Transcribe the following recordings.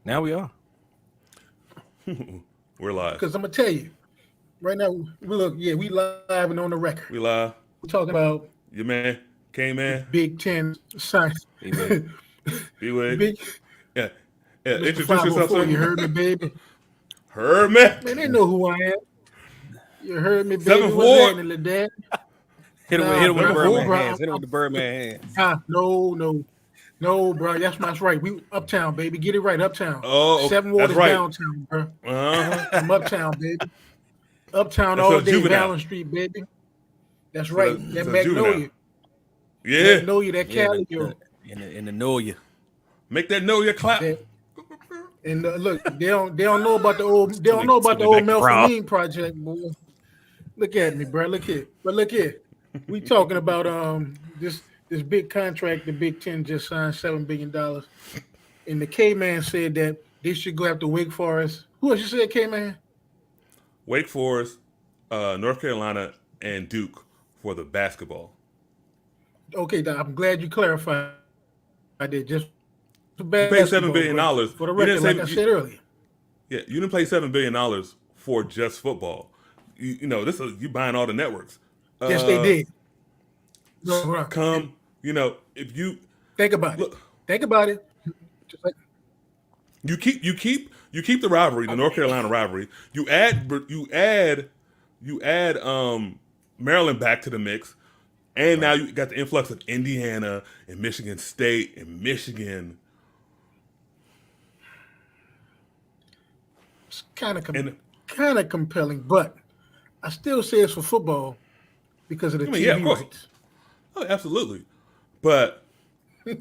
Now we are. We're live. Because I'm gonna tell you right now, we live and on the record. We live. We're talking about Your man, K-Man, Big Ten science. Amen. B-Wig. Big Yeah. Yeah. Mr. Introduce yourself, 504, sir. you heard me, baby. Heard me. Man, they know who I am. You heard me, baby. 7'4". What's happening, little dad? Hit him, Nah, hit him with the bro. Birdman Bro, hands. Hit him with the Birdman hands. No, bro. That's right. We uptown, baby. Get it right, uptown. Oh, okay. Seven Ward That's is right. downtown, bro. Uh-huh. I'm uptown, baby. Uptown That's all a day, juvenile. Valley Street, baby. That's right. That's That a juvenile. Magnolia. Yeah. Magnolia, that Cali, yo. In the know you. Make that know your clap. That- And look, they don't know about the old Somebody back Melphaline project, boy. Look at me, bro. Look here. We talking about this big contract the Big Ten just signed $7 billion. And the K-Man said that they should go after Wake Forest. Who else you said, K-Man? Wake Forest, North Carolina, and Duke for the basketball. Okay, Doc, I'm glad you clarified. I did just You paid $7 billion. For the You record, didn't say- like I said earlier. Yeah, you didn't pay $7 billion for just football. You know, you buying all the networks. Yes, they did. No, bro. Come, if you Think about it. look, Think about it. Just like, you keep the rivalry, the North Carolina rivalry. You add Maryland back to the mix, and now you got the influx of Indiana and Michigan State and Michigan. it's kind And- of compelling, but I still say it's for football because of the TV yeah, of course. rights. Oh, absolutely. But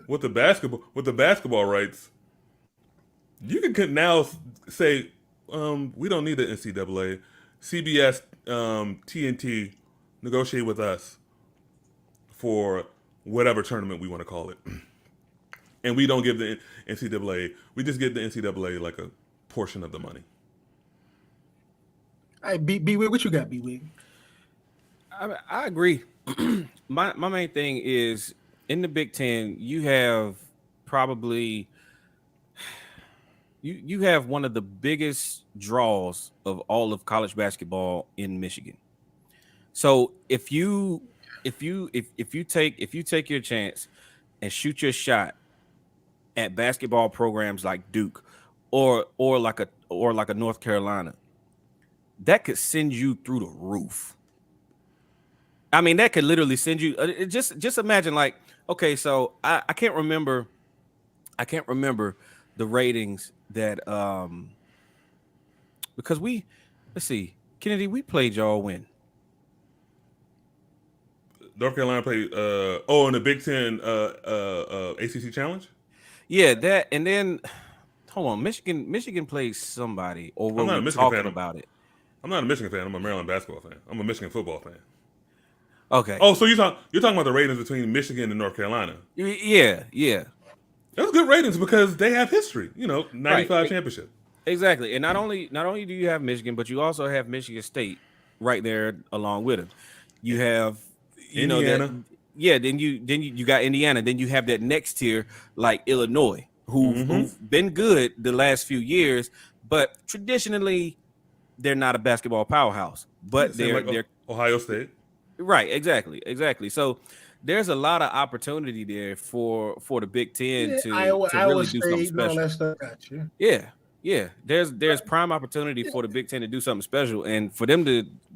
with the basketball rights, you can now say we don't need the NCAA. CBS, TNT negotiate with us for whatever tournament we want to call it, and we don't give the NCAA. We just give the NCAA like a portion of the money. All right, B-Wig, what you got, B-Wig? I agree. My main thing is in the Big Ten, you have probably you have one of the biggest draws of all of college basketball in Michigan. So if you take your chance and shoot your shot at basketball programs like Duke or like a North Carolina, that could send you through the roof. I mean, that could literally send you. Just imagine, like, okay, so I can't remember the ratings that because let's see, Kennedy, we played y'all when North Carolina played in the Big Ten ACC Challenge. Yeah, that, and then hold on, Michigan played somebody, or were I'm not a we Michigan talking fan. about it? I'm not a Michigan fan. I'm a Maryland basketball fan. I'm a Michigan football fan. Okay. Oh, so you're talking about the ratings between Michigan and North Carolina? Yeah. Those good ratings because they have history. 95 Right. championship. Exactly, and not only do you have Michigan, but you also have Michigan State right there along with them. You have Indiana. Then you got Indiana. Then you have that next tier like Illinois, who've been good the last few years, but traditionally they're not a basketball powerhouse. But Same like they're Ohio State. right. Exactly. So there's a lot of opportunity there for the Big Ten to Iowa really do something State, and all special. that stuff. Got you. Yeah. There's prime opportunity for the Big Ten to do something special, and for them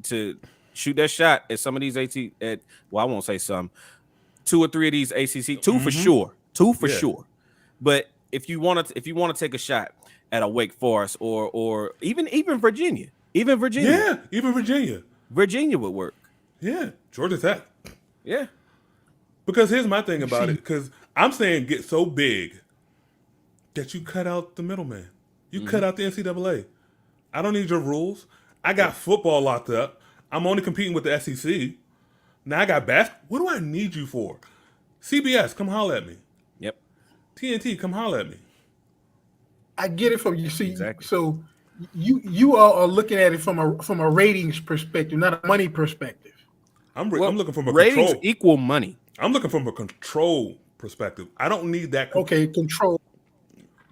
to shoot that shot at some of these I won't say some, 2 or 3 of these ACC, two for sure. But if you want to take a shot at a Wake Forest or even Virginia, Yeah, even Virginia. Virginia would work. Yeah, Georgia Tech. Yeah. Because here's my thing about it. Because I'm saying get so big that you cut out the middleman. You cut out the NCAA. I don't need your rules. I got football locked up. I'm only competing with the SEC. Now I got basketball. What do I need you for? CBS, come holler at me. Yep. TNT, come holler at me. I get it from you. See, Exactly. so you all are looking at it from a ratings perspective, not a money perspective. I'm looking from a ratings control. equal money. I'm looking from a control perspective. I don't need that. Okay, control.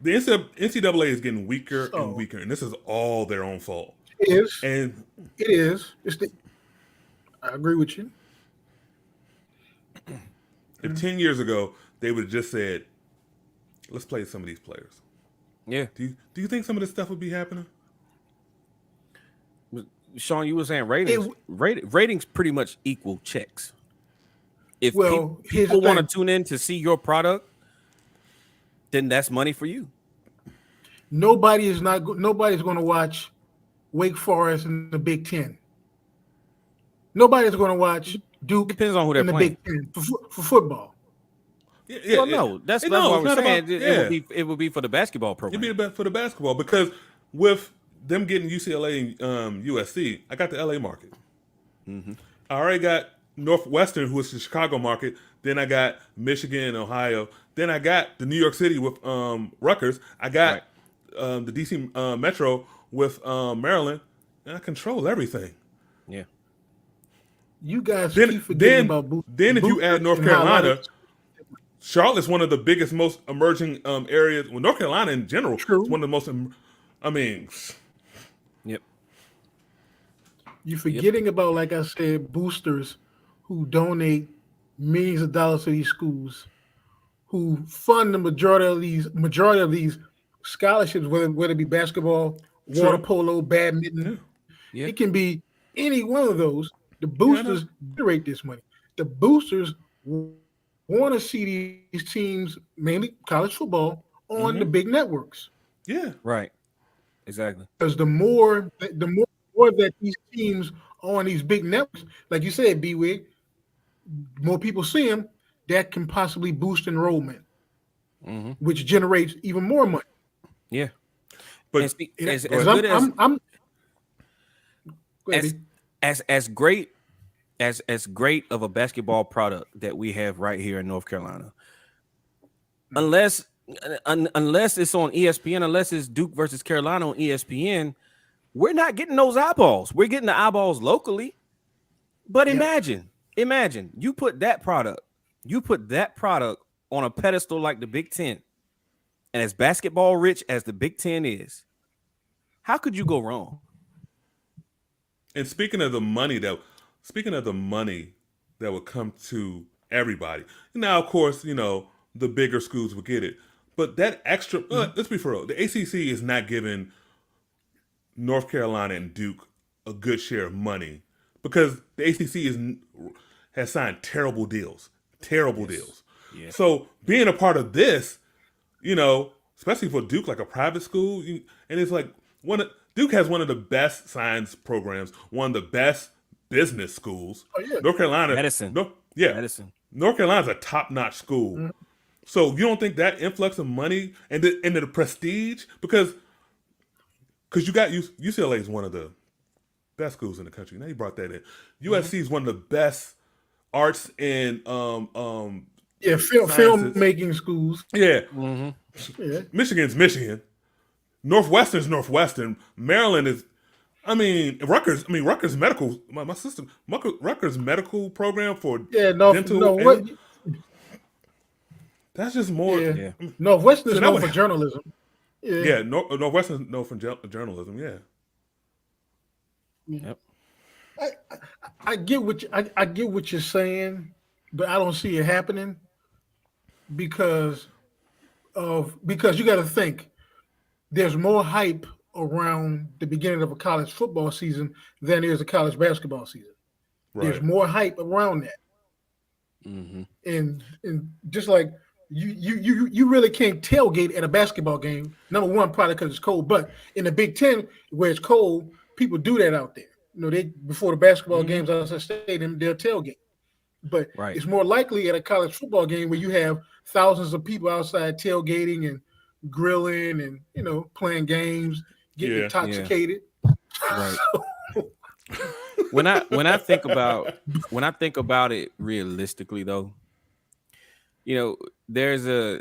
the NCAA is getting weaker and So- weaker, and this is all their own fault. It is. And It is. I agree with you. if 10 years ago they would have just said, "Let's play some of these players," Yeah, do you think some of this stuff would be happening? Sean, you were saying ratings pretty much equal checks. If Well, here's the people want to thing. tune in to see your product, then that's money for you. Nobody's going to watch Wake Forest in the Big Ten. Nobody's going to watch Duke Depends on who they're in the playing. Big Ten for football. Yeah, Well, no, that's no, what it's we're not saying. about- It would be for the basketball program. It'd be for the basketball because with them getting UCLA and USC, I got the LA market. Mm-hmm. I already got Northwestern, who is the Chicago market. Then I got Michigan and Ohio. Then I got the New York City with Rutgers. I got the DC Metro with Maryland, and I control everything. Yeah. You guys Then, keep forgetting then, about then if you add North and how a lot Carolina, of- Charlotte's one of the biggest, most emerging areas. Well, North Carolina in general True. is one of the most. Yep. You're forgetting about, like I said, boosters who donate millions of dollars to these schools, who fund the majority of these scholarships, whether it be basketball, water polo, badminton. Yeah. It can be any one of those. The boosters generate this money. The boosters want to see these teams, mainly college football, on the big networks. Yeah. Right. Exactly. Because the more that these teams are on these big networks, like you said, B-Wig, more people see them, that can possibly boost enrollment, which generates even more money. Yeah. But And speak- as Because good as Go ahead, B. as great as great of a basketball product that we have right here in North Carolina, unless it's on ESPN, unless it's Duke versus Carolina on ESPN, we're not getting those eyeballs. We're getting the eyeballs locally. But imagine you put that product on a pedestal like the Big Ten, and as basketball rich as the Big Ten is, how could you go wrong? And speaking of the money that would come to everybody. Now, of course, the bigger schools will get it. But that extra, let's be for real, the ACC is not giving North Carolina and Duke a good share of money because the ACC has signed terrible deals. Yeah. So being a part of this, especially for Duke, like a private school, and it's like Duke has one of the best science programs, one of the best business schools. Oh, yeah. North Carolina, Medicine. Medicine. North Carolina's a top-notch school. So you don't think that influx of money and the prestige, because you got UCLA is one of the best schools in the country. Now you brought that in. USC is one of the best arts and filmmaking schools. Yeah. Yeah. Michigan's Michigan. Northwestern's Northwestern. Maryland is, Rutgers medical. My sister, Rutgers medical program for dental. That's just more. Yeah. Northwestern is So that known would- for journalism. Yeah, Northwestern's known for journalism. Yeah. Yep. I get what you're saying, but I don't see it happening because you got to think there's more hype around the beginning of a college football season than there is a college basketball season. Right. There's more hype around that, and just like you really can't tailgate at a basketball game. Number one, probably because it's cold, but in the Big Ten where it's cold, people do that out there. They before the basketball games outside the stadium, they'll tailgate. But it's more likely at a college football game where you have thousands of people outside tailgating and grilling and playing games, getting intoxicated. Right. When I think about it realistically, though, there's a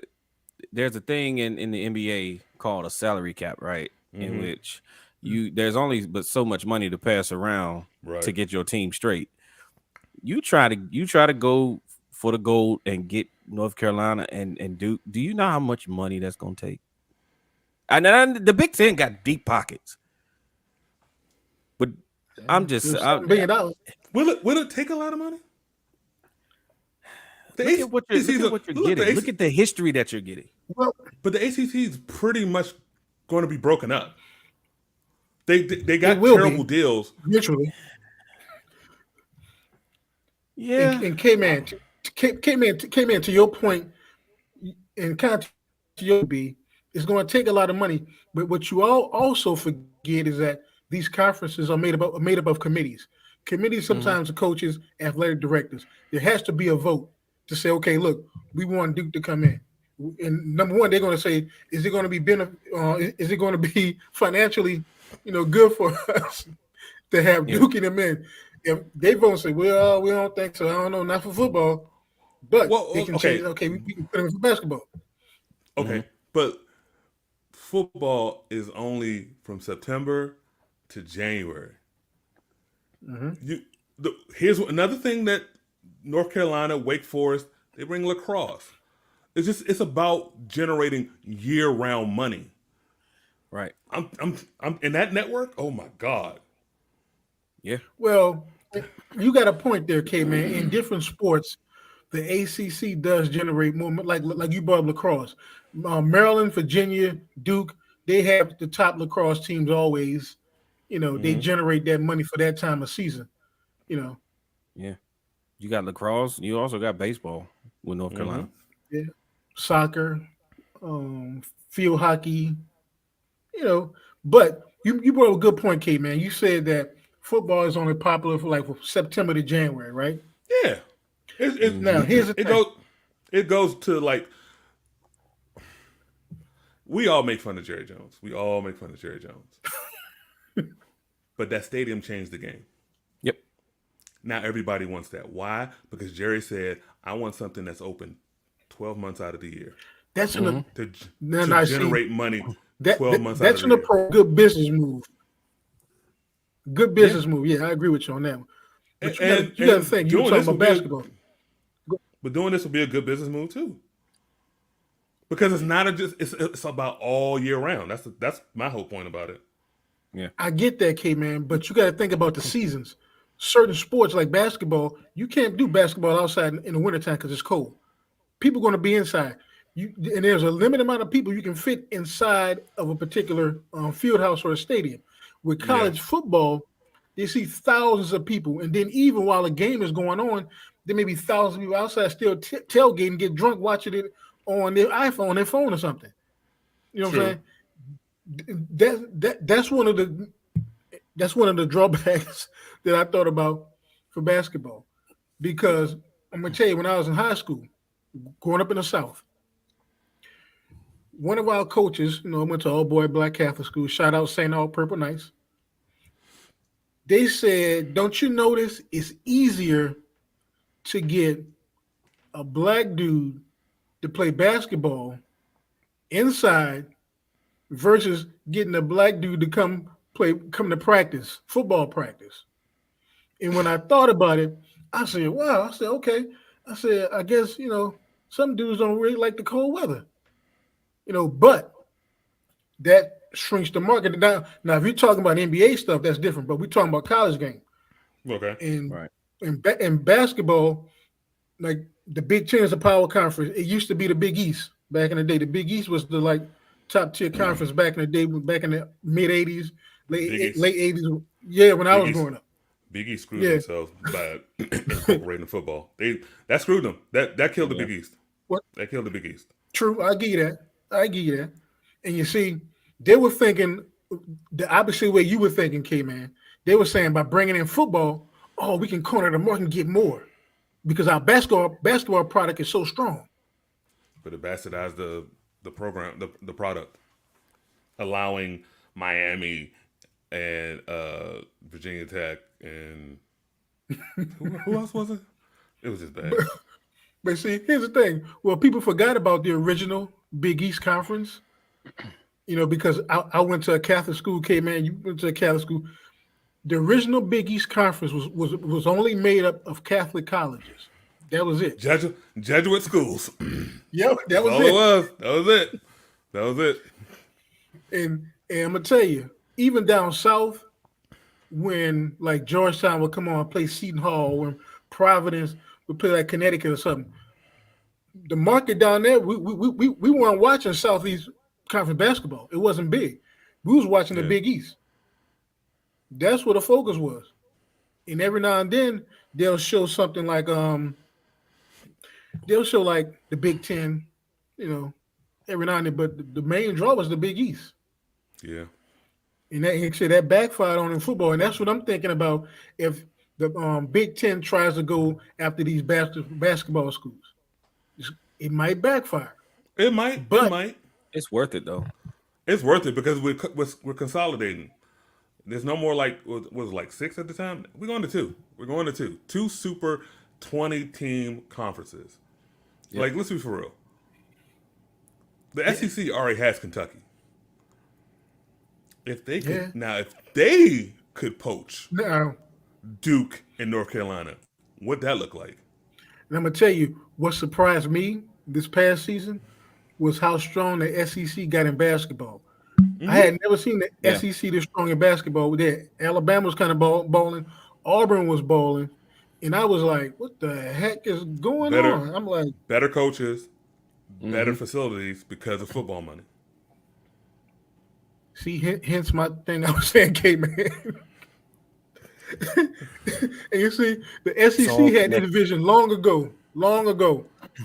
thing in the NBA called a salary cap, right? In which there's only but so much money to pass around to get your team straight. You try to go for the gold and get North Carolina and Duke. Do you know how much money that's gonna take? And the Big Ten got deep pockets, but I'm just $7 billion. Will it take a lot of money? look at what you're getting. Look at the history that you're getting. Well, But the ACC is pretty much going to be broken up. They got will terrible be. deals. literally. Yeah, And K-Man, to your point, and kind of to your B, it's going to take a lot of money. But what you all also forget is that these conferences are made up of committees. Committees sometimes the coaches, athletic directors. There has to be a vote to say, okay, look, we want Duke to come in. And number one, they're going to say, is it going to be is it going to be financially, good for us to have Duke in them in? If they vote and say, well, we don't think so. I don't know, not for football, but they can say, okay, we can put them in for basketball. Okay, but football is only from September to January. Here's another thing that North Carolina, Wake Forest, they bring lacrosse. It's about generating year-round money. right. I'm in that network. Oh my God. Yeah, Well, you got a point there, K-Man. In different sports, the ACC does generate more, like you brought up lacrosse. Maryland, Virginia, Duke, they have the top lacrosse teams always. They generate that money for that time of season. yeah. You got lacrosse. You also got baseball with North Carolina. Yeah, soccer, field hockey. But you brought up a good point, K-Man. You said that football is only popular for September to January, right? Yeah. Now here's the thing. It goes to like, we all make fun of Jerry Jones. But that stadium changed the game. Yep. Now everybody wants that. Why? Because Jerry said, I want something that's open 12 months out of the year. That's to generate money 12 months out of the year. That's a good business move. Good business move. Yeah, I agree with you on that one. But you got to think, you're talking about basketball. But doing this will be a good business move too. Because it's not it's about all year round. That's my whole point about it. Yeah. I get that, K-Man, but you got to think about the seasons. Certain sports like basketball, you can't do basketball outside in the wintertime because it's cold. People are going to be inside. And there's a limited amount of people you can fit inside of a particular field house or a stadium. With college football, they see thousands of people. And then even while the game is going on, there may be thousands of people outside still tailgating, get drunk watching it on their iPhone, their phone or something. You know what I'm saying? That's one of the drawbacks that I thought about for basketball. Because I'm going to tell you, when I was in high school, growing up in the South, one of our coaches, went to all-boy black Catholic school, shout out St. All Purple Knights. They said, don't you notice it's easier to get a black dude to play basketball inside versus getting a black dude to come to practice, football practice. And when I thought about it, I said, wow. I said, okay. I said, I guess, some dudes don't really like the cold weather. But that shrinks the market down. Now, if you're talking about NBA stuff, that's different. But we're talking about college game. Okay. And basketball, like the Big Ten is a power conference. It used to be the Big East back in the day. The Big East was the top tier conference back in the day, back in the mid '80s, late '80s. Yeah, when I was growing up. Big East screwed themselves by incorporating football. That screwed them. That killed the Big East. What? That killed the Big East. True, I give you that. And you see, they were thinking the opposite way you were thinking, K-Man. They were saying by bringing in football, we can corner the market and get more because our basketball product is so strong. But it bastardized the program, the product, allowing Miami and Virginia Tech and who else was it? It was just bad. But see, here's the thing. Well, people forgot about the original Big East Conference, because I went to a Catholic school, K-Man, you went to a Catholic school. The original Big East Conference was only made up of Catholic colleges. That was it. Jesuit schools. Yep, that was all it. That was it. And I'm gonna tell you, even down south, when like Georgetown would come on and play Seton Hall, when Providence would play like Connecticut or something, the market down there, we weren't watching Southeast Conference basketball. It wasn't big. We was watching the Big East. That's where the focus was. And every now and then they'll show something like they'll show like the Big Ten, every now and then. But the main draw was the Big East. Yeah. And that backfired on in football. And that's what I'm thinking about if the Big Ten tries to go after these basketball schools. It might backfire. It might. It's worth it though. It's worth it because we're consolidating. There's no more like was it like 6 at the time? We're going to 2. We're going to 2. 2 super 20-team conferences. Yep. Like, let's be for real. The SEC already has Kentucky. If they could poach Duke and North Carolina, what'd that look like? And I'm gonna tell you what surprised me this past season was how strong the SEC got in basketball. I had never seen the SEC this strong in basketball. Alabama was kind of balling, Auburn was balling, and I was like, "What the heck is going on?" I'm like, better coaches, better facilities because of football money. See, hence my thing I was saying, K-Man. And you see, the SEC had this vision long ago.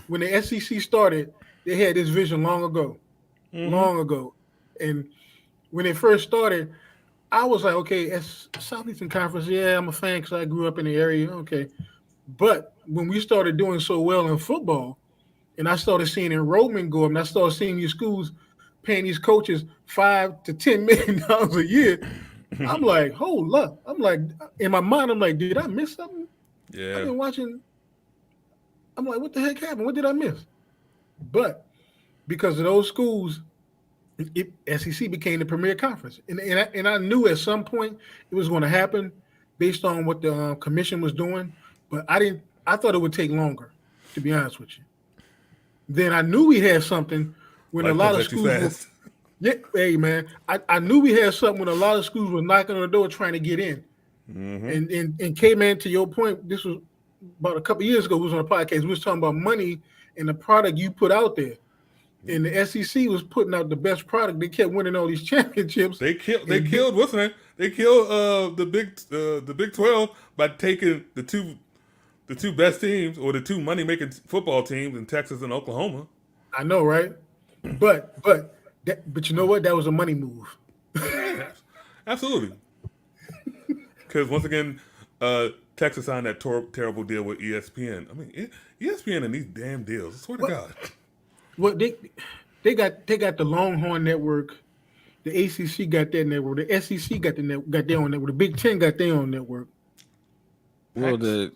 When the SEC started, they had this vision long ago. And when it first started, I was like, okay, Southeastern Conference, yeah, I'm a fan because I grew up in the area, okay. But when we started doing so well in football, and I started seeing enrollment go up, and I started seeing these schools paying these coaches $5 to $10 million a year, I'm like, hold up. I'm like, in my mind, I'm like, did I miss something? Yeah. I've been watching. I'm like, what the heck happened? What did I miss? But because of those schools, SEC became the premier conference. And I knew at some point it was going to happen based on what the commission was doing. But I thought it would take longer, to be honest with you. Then I knew we had something when a lot of schools hey man, I knew we had something when a lot of schools were knocking on the door trying to get in. And K-Man, to your point, this was about a couple of years ago. We was on a podcast. We was talking about money and the product you put out there. And the SEC was putting out the best product. They kept winning all these championships. They killed what's the name? They killed the Big 12 by taking the two best teams or the two money making football teams in Texas and Oklahoma. I know, right? But you know what? That was a money move. Absolutely. Because once again, Texas signed that terrible deal with ESPN. I mean, ESPN and these damn deals. I swear to God. Well, they got the Longhorn Network. The ACC got their network. The SEC got their own network. The Big Ten got their own network. Well, the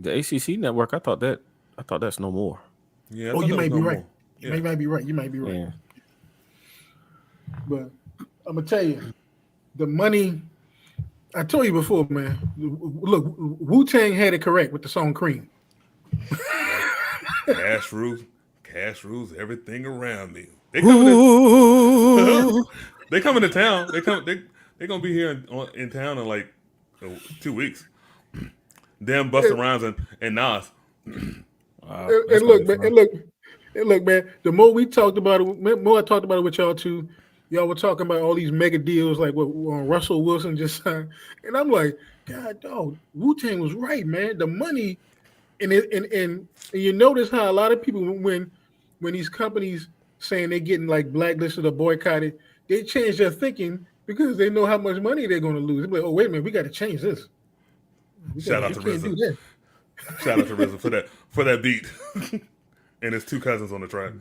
ACC network, I thought that's no more. Yeah. You might be right. Yeah. You might be right. Yeah. But I'm gonna tell you, the money. I told you before, man. Look, Wu-Tang had it correct with the song "Cream." Cash rules everything around me. They coming to town. They gonna be here in town in like 2 weeks. Them Busta Rhymes and Nas. And look, man. The more we talked about it, the more I talked about it with y'all too. Y'all were talking about all these mega deals like what Russell Wilson just signed, and I'm like, God, dog, Wu-Tang was right, man. The money, and you notice how a lot of people when these companies saying they're getting like blacklisted or boycotted, they change their thinking because they know how much money they're going to lose. They're like, oh wait a minute, we got to change this. Shout out to RZA. Shout out to RZA for that beat, and his two cousins on the track.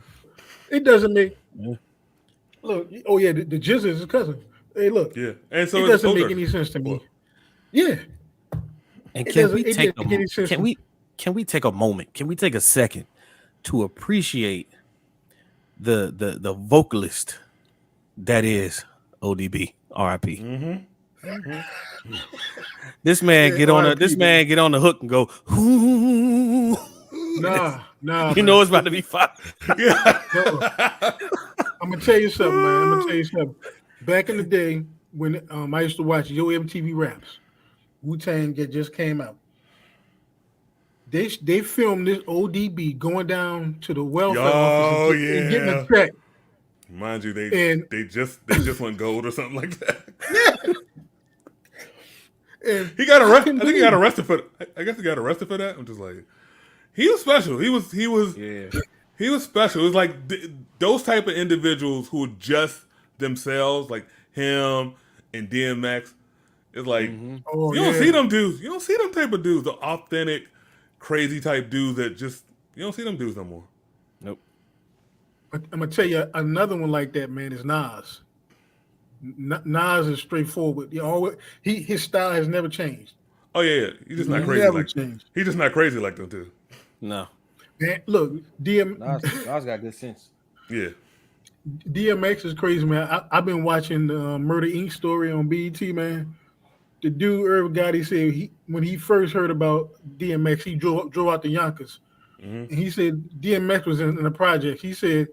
It doesn't make. Look, oh yeah, the Jizz is his cousin. Hey, look, yeah, and so it doesn't make any sense to me. Yeah, and can we take a moment? Can we take a second to appreciate the vocalist that is ODB, RIP. This man get on the hook and go. Nah. You know it's about to be fire. gonna tell you something, man. I'm gonna tell you something. Back in the day when I used to watch Yo MTV Raps, Wu-Tang just came out. They filmed this ODB going down to the welfare office and getting a check. Mind you, they just went gold or something like that. And He got arrested. I think he got arrested for. I guess he got arrested for that. I'm just like, he was special. He was special. It was like those type of individuals who are just themselves, like him and DMX. It's like you don't see them dudes. You don't see them type of dudes. The authentic, crazy type dudes that just you don't see them dudes no more. Nope. I'm gonna tell you another one like that, man. Is Nas. Nas is straightforward. His style has never changed. Oh yeah. He's just not crazy like changed. He's just not crazy like them too. No. Man, look, Nas got good sense. Yeah. DMX is crazy, man. I've been watching the Murder Inc. story on BET, man. The dude Irv Gotti said when he first heard about DMX, he drove out to Yonkers, and he said DMX was in the project. He said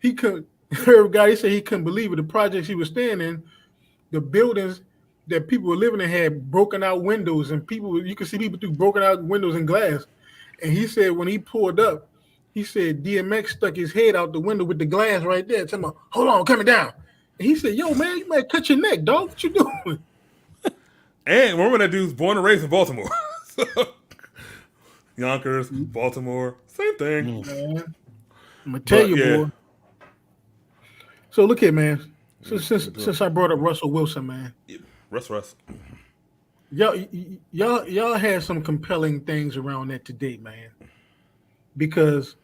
he couldn't. Irv Gotti said he couldn't believe it. The projects he was staying in, the buildings that people were living in had broken out windows, and you could see people through broken out windows and glass. And he said when he pulled up, he said DMX stuck his head out the window with the glass right there, telling him, "Hold on, coming down." And he said, "Yo, man, you might cut your neck, dog. What you doing?" And remember that dude's born and raised in Baltimore. So, Yonkers, Baltimore, same thing. Man, I'm gonna tell you, boy. So look here, man. Since I brought up Russell Wilson, man, Russ. Y'all had some compelling things around that today, man. Because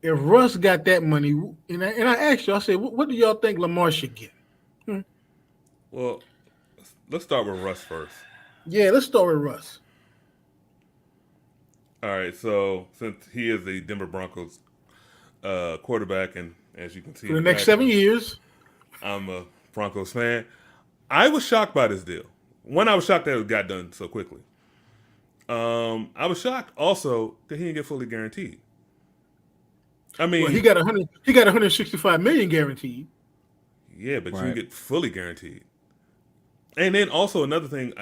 if Russ got that money, and I asked you, I said, what do y'all think Lamar should get? Well, let's start with Russ first. Yeah, let's start with Russ. All right, so since he is the Denver Broncos quarterback, and as you can see, For the next 7 years, I'm a Broncos fan. I was shocked by this deal. One, I was shocked that it got done so quickly. I was shocked also that he didn't get fully guaranteed. I mean, he got 165 million guaranteed. Yeah, but you didn't get fully guaranteed. And then also another thing,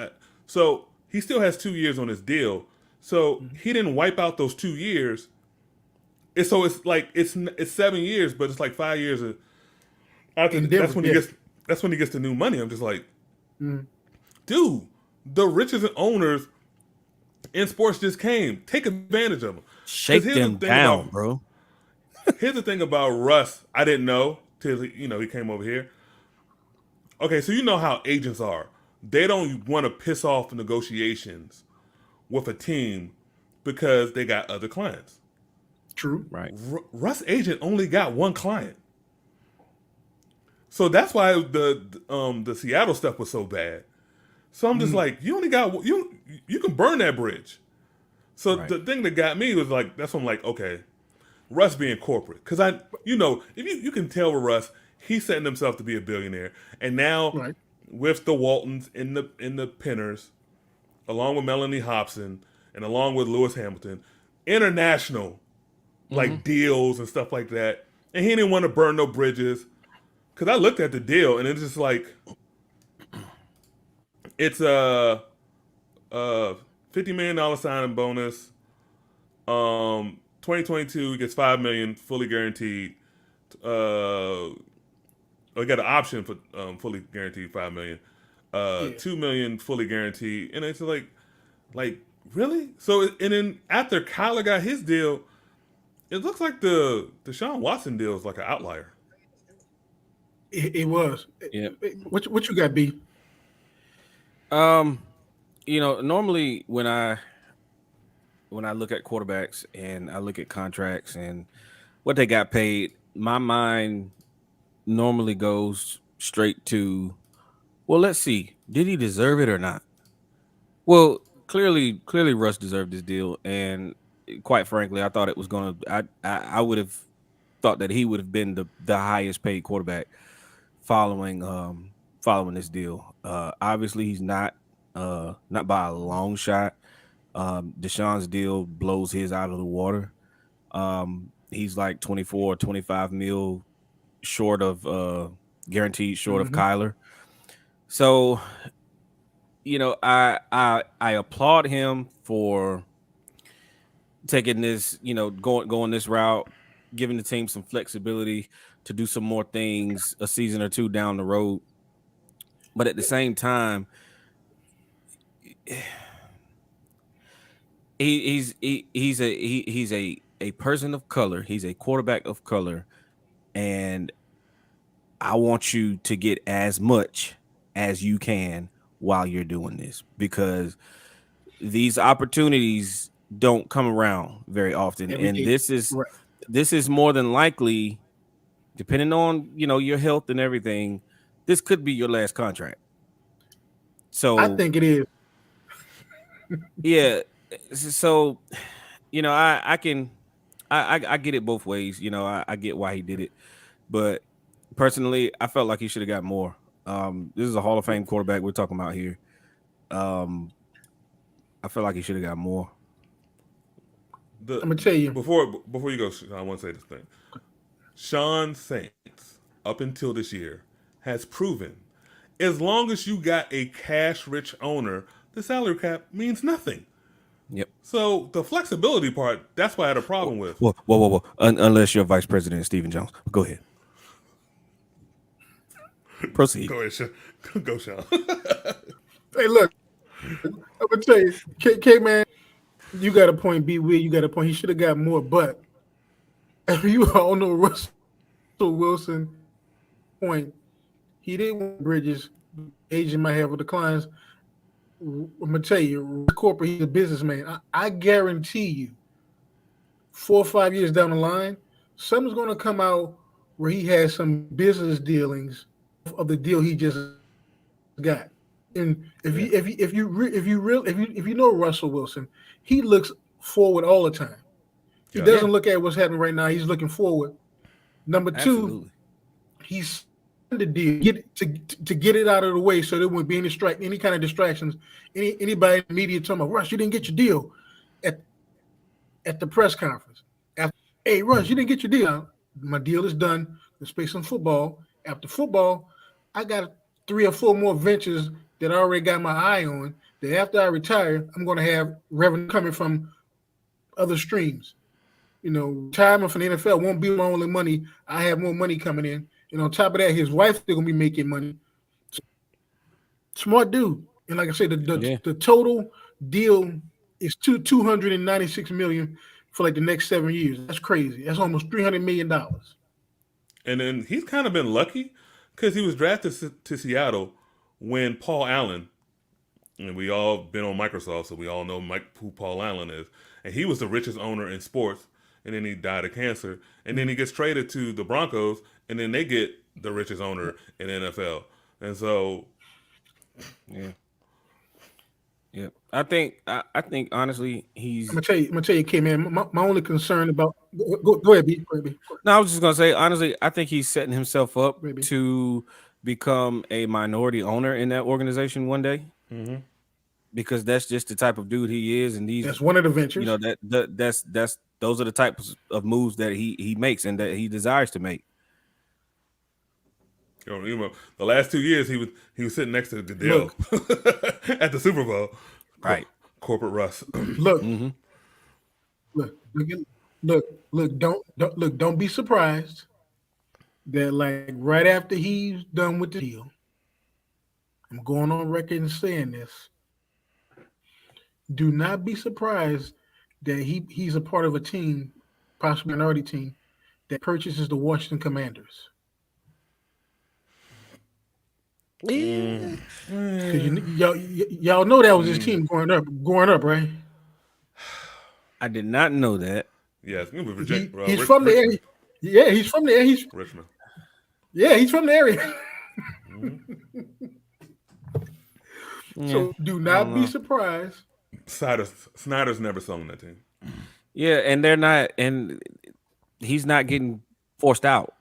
so he still has 2 years on his deal. So he didn't wipe out those 2 years. So it's like it's 7 years, but it's like 5 years after. That's when he gets the new money. I'm just like, dude, the richest owners in sports just came. Take advantage of them. Shake them down, bro. Here's the thing about Russ. I didn't know till he came over here. Okay, so you know how agents are. They don't want to piss off negotiations with a team because they got other clients. True. Right. Russ' agent only got one client. So that's why the Seattle stuff was so bad. So I'm just like, you only got you can burn that bridge. So the thing that got me was like, that's when I'm like, okay, Russ being corporate, because if you can tell with Russ, he's setting himself to be a billionaire, and now with the Waltons in the Penners, along with Melanie Hobson and along with Lewis Hamilton, international like deals and stuff like that, and he didn't want to burn no bridges. Because I looked at the deal and it's just like, it's a $50 million signing bonus. 2022 he gets $5 million fully guaranteed. We got an option for fully guaranteed $5 million. $2 million fully guaranteed, and it's like really? So and then after Kyler got his deal, it looks like the Deshaun Watson deal is like an outlier. It was. Yeah. What you got, B? Normally when I look at quarterbacks and I look at contracts and what they got paid, my mind normally goes straight to, well, let's see, did he deserve it or not? Well, clearly Russ deserved this deal, and quite frankly, I thought it was gonna. I would have thought that he would have been the highest paid quarterback following this deal. Obviously, he's not by a long shot. Deshaun's deal blows his out of the water. He's like 24, 25 mil short of guaranteed short of Kyler. So, I applaud him for taking this, going this route, giving the team some flexibility to do some more things a season or two down the road. But at the same time, he's a person of color. He's a quarterback of color, and I want you to get as much as you can while you're doing this, because these opportunities don't come around very often. And this is more than likely, depending on your health and everything, this could be your last contract. So I think it is. Yeah. So, I get it both ways. I get why he did it, but personally, I felt like he should have got more. This is a Hall of Fame quarterback we're talking about here. I feel like he should have got more. I'm gonna tell you before you go. I want to say this thing. Sean Saints, up until this year, has proven, as long as you got a cash-rich owner, the salary cap means nothing. Yep. So the flexibility part, that's what I had a problem with. Whoa. Unless you're Vice President Stephen Jones. Go ahead. Proceed. Go ahead, Sean. Go, Sean. Hey, look, I'm gonna tell you, K-Man, you got a point. B. Will, you got a point. He should have got more, but if you all know Russell Wilson point, he didn't want Bridges. Agent might have declines. I'm gonna tell you, corporate, he's a businessman. I guarantee you, 4 or 5 years down the line, something's gonna come out where he has some business dealings of the deal he just got. And if you know Russell Wilson, he looks forward all the time. He doesn't look at what's happening right now. He's looking forward. Number two, Absolutely. he's the deal to get it out of the way so there won't be any kind of distractions. Anybody in the media talking about, Russ, you didn't get your deal at the press conference. Hey, Russ, you didn't get your deal. My deal is done. Let's play some football. After football, I got 3 or 4 more ventures that I already got my eye on, that after I retire, I'm going to have revenue coming from other streams. Retirement from the NFL won't be my only money. I have more money coming in. And on top of that, his wife's still going to be making money. So, smart dude. And like I said, the total deal is $296 million for like the next 7 years. That's crazy. That's almost $300 million. And then he's kind of been lucky because he was drafted to Seattle when Paul Allen, and we all been on Microsoft, so we all know who Paul Allen is, and he was the richest owner in sports, and then he died of cancer, and then he gets traded to the Broncos, and then they get the richest owner in the NFL, and so yeah. I think honestly, he's. I'm gonna tell you, K-Man. My only concern about go ahead, B. No, I was just gonna say honestly, I think he's setting himself up to become a minority owner in that organization one day, because that's just the type of dude he is, and that's one of the ventures. That's those are the types of moves that he makes and that he desires to make. The last 2 years he was sitting next to Goodell at the Super Bowl, right? Corporate Russ. Look, don't be surprised that like right after he's done with the deal, I'm going on record and saying this. Do not be surprised that he's a part of a team, possibly a minority team, that purchases the Washington Commanders. Yeah. Y'all know that was his team growing up, right? I did not know that. Yes, he's from the area. Yeah, he's from the area. He's Richmond. Yeah, he's from the area. So do not be surprised. Snyder's never sung that team. Yeah, and they're not, and he's not getting forced out.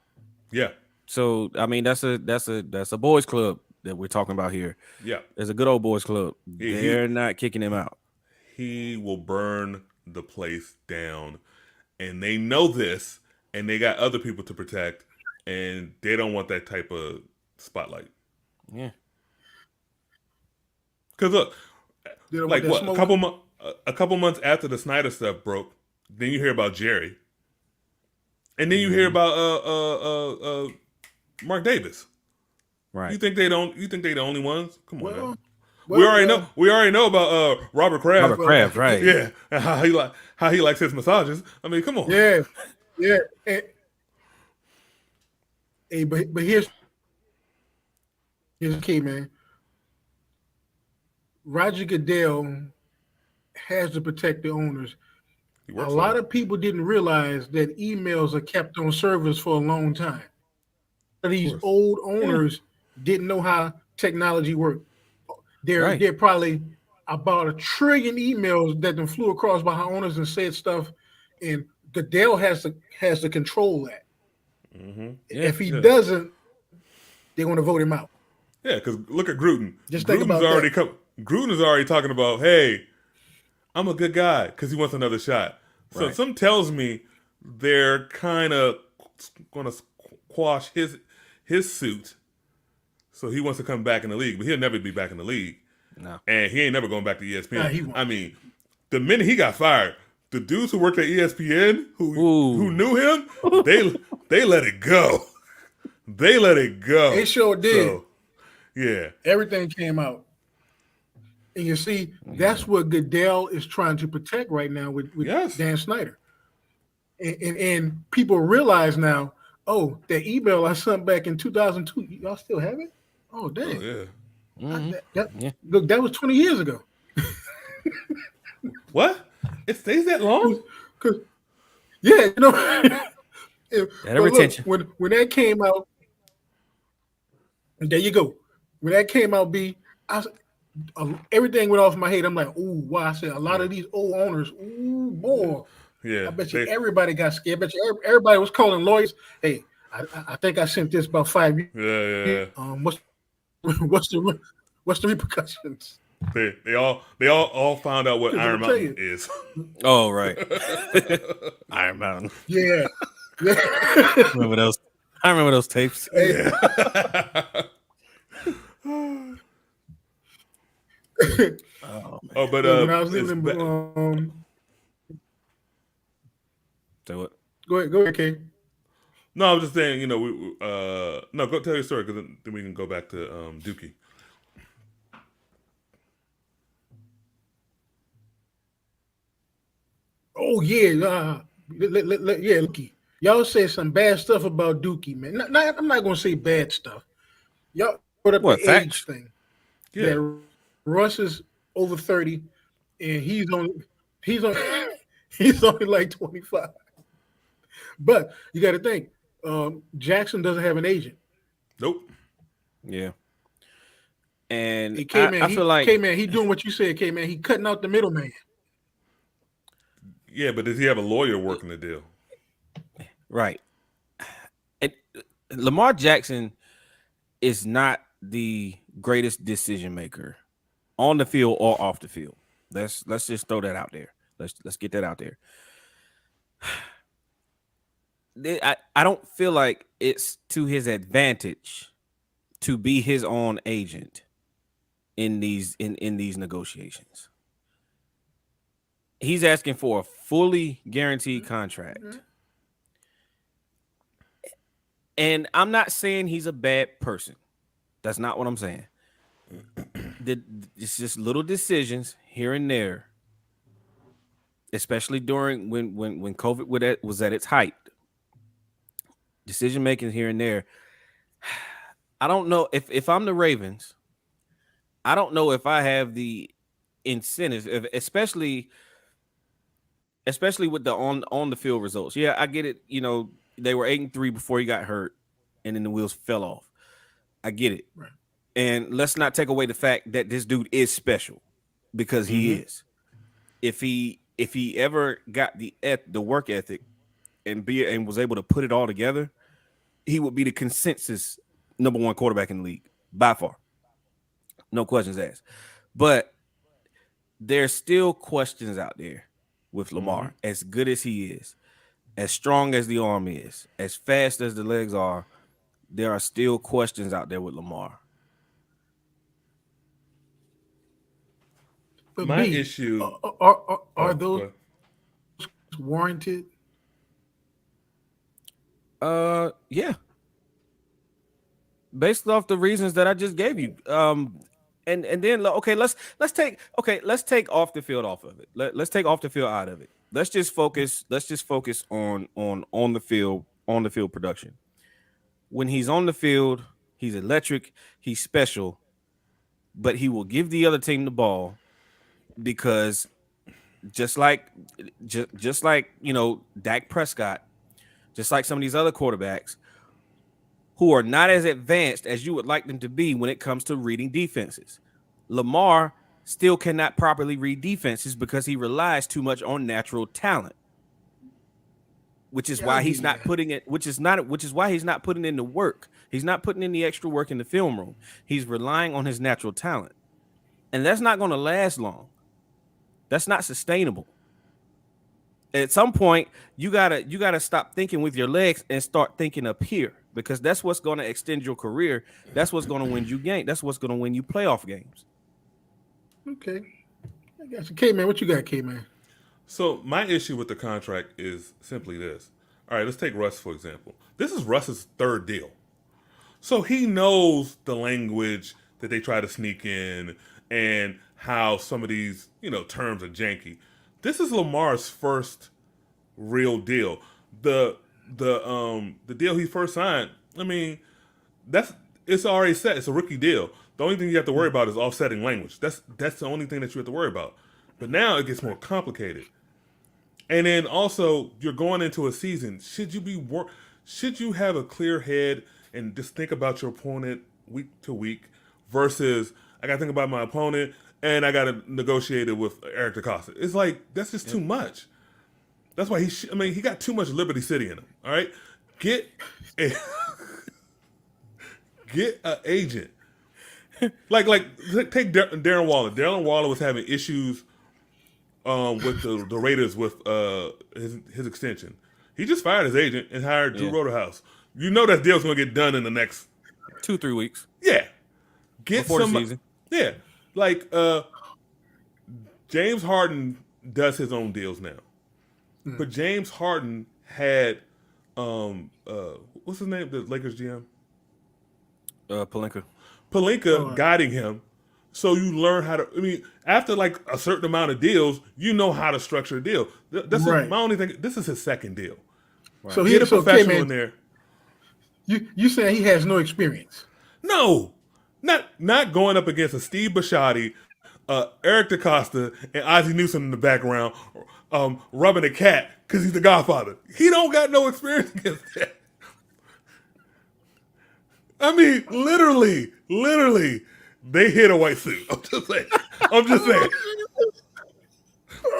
Yeah. So I mean, that's a boys club that we're talking about here. Yeah, there's a good old boys club. They're not kicking him out. He will burn the place down, and they know this, and they got other people to protect, and they don't want that type of spotlight. Yeah. Because look, They don't like want that what smoke. a couple months after the Snyder stuff broke, then you hear about Jerry, and then you hear about Mark Davis. Right. You think they don't? You think they the only ones? Come on now. Well, We already know about Robert Kraft. Robert Kraft, right? Yeah, and how he likes his massages. I mean, come on. Yeah, yeah. Hey, but here's the key, man. Roger Goodell has to protect the owners. He A works lot on it. of people didn't realize that emails are kept on servers for a long time. These course. old owners didn't know how technology worked. Right. They're probably about 1 trillion emails that then flew across by our owners and said stuff, and Goodell has to control that. Mm-hmm. If he Yeah. doesn't, they're going to vote him out. Yeah, because look at Gruden. Just think about Gruden's already talking about, hey, I'm a good guy because he wants another shot. So Right. some tells me they're kind of going to quash his suit. So he wants to come back in the league, but he'll never be back in the league. No. And he ain't never going back to ESPN. Nah, he won't. I mean, the minute he got fired, the dudes who worked at ESPN who knew him, they let it go. They let it go. They sure did. So, yeah. Everything came out. And you see, that's what Goodell is trying to protect right now with Yes. Dan Snyder. And people realize now, oh, that email I sent back in 2002, y'all still have it? Oh, dang. Oh, yeah. Look, that was 20 years ago. What? It stays that long? 'Cause, yeah, you know. That But look, retention. when that came out, there you go. When that came out, everything went off my head. I'm like, ooh, wow. I said a lot of these old owners, ooh, boy. Yeah. I bet you everybody got scared. I bet you everybody was calling lawyers. Hey, I think I sent this about 5 years. Yeah. What's the repercussions? They all found out what Iron I'll tell Mountain is. Oh, right. Iron Mountain. Yeah. Remember those? I remember those tapes. Hey, Oh, but when I was it's living ba- in, So what? go ahead, Kay. no, I was just saying, no, go tell your story because then we can go back to Dookie. Oh yeah, yeah, Dookie. Y'all say some bad stuff about Dookie, man. I'm not gonna say bad stuff. Y'all put up What, the facts? age thing. Yeah. That Russ is over 30, and he's only he's only like 25. But you got to think, Jackson doesn't have an agent. Nope. Yeah. And Hey, K-Man, I feel like K-Man, he doing what you said, K-Man. He cutting out the middleman. Yeah, but does he have a lawyer working the deal? right. And Lamar Jackson is not the greatest decision maker on the field or off the field. Let's just throw that out there. Let's get that out there. I don't feel like it's to his advantage to be his own agent in these negotiations. He's asking for a fully guaranteed contract. And I'm not saying he's a bad person. That's not what I'm saying. It's just little decisions here and there, especially during when COVID was at its height. Decision making here and there. I don't know if I'm the Ravens. I don't know if I have the incentive, especially with the on the field results. Yeah, I get it. They were 8-3 before he got hurt, and then the wheels fell off. I get it. Right. And let's not take away the fact that this dude is special, because he is. If he ever got the work ethic and was able to put it all together, he would be the consensus number one quarterback in the league by far. No questions asked. But there's still questions out there with Lamar. As good as he is, as strong as the arm is, as fast as the legs are, there are still questions out there with Lamar. But My B, issue. are those warranted? Yeah. Based off the reasons that I just gave you. And then okay, let's take off the field off of it. Let's take off the field out of it. Let's just focus on the field production. When he's on the field, he's electric, he's special, but he will give the other team the ball because just like Dak Prescott, just like some of these other quarterbacks who are not as advanced as you would like them to be when it comes to reading defenses. Lamar still cannot properly read defenses because he relies too much on natural talent, which is why he's not putting it. Which is why he's not putting in the work. He's not putting in the extra work in the film room. He's relying on his natural talent, and that's not going to last long. That's not sustainable. At some point, you gotta stop thinking with your legs and start thinking up here, because that's what's going to extend your career. That's what's going to win you games. That's what's going to win you playoff games. Okay, I got you, K-Man. What you got, K-Man? So my issue with the contract is simply this. All right, let's take Russ for example. This is Russ's third deal, so he knows the language that they try to sneak in and how some of these terms are janky. This is Lamar's first real deal. The deal he first signed, I mean, it's already set. It's a rookie deal. The only thing you have to worry about is offsetting language. That's the only thing that you have to worry about. But now it gets more complicated. And then also you're going into a season. Should you have a clear head and just think about your opponent week to week versus I got to think about my opponent and I got to negotiate it with Eric DeCosta. It's like, that's just too much. That's why he got too much Liberty City in him. All right, get an agent. like take Darren Waller. Darren Waller was having issues with the Raiders with his extension. He just fired his agent and hired Drew Roderhouse. You know that deal's gonna get done in the next 2-3 weeks. Yeah, before the season. Yeah, like James Harden does his own deals now. But James Harden had what's his name? The Lakers GM? Pelinka guiding him. So you learn how to, after like a certain amount of deals, you know how to structure a deal. That's Right. my only thing. This is his second deal. Right. So Get a professional in man, there. You saying he has no experience? No, not going up against a Steve Bisciotti, Eric DeCosta, and Ozzie Newsome in the background, rubbing a cat because he's the Godfather. He don't got no experience against that. I mean, literally, they hit a white suit. I'm just saying.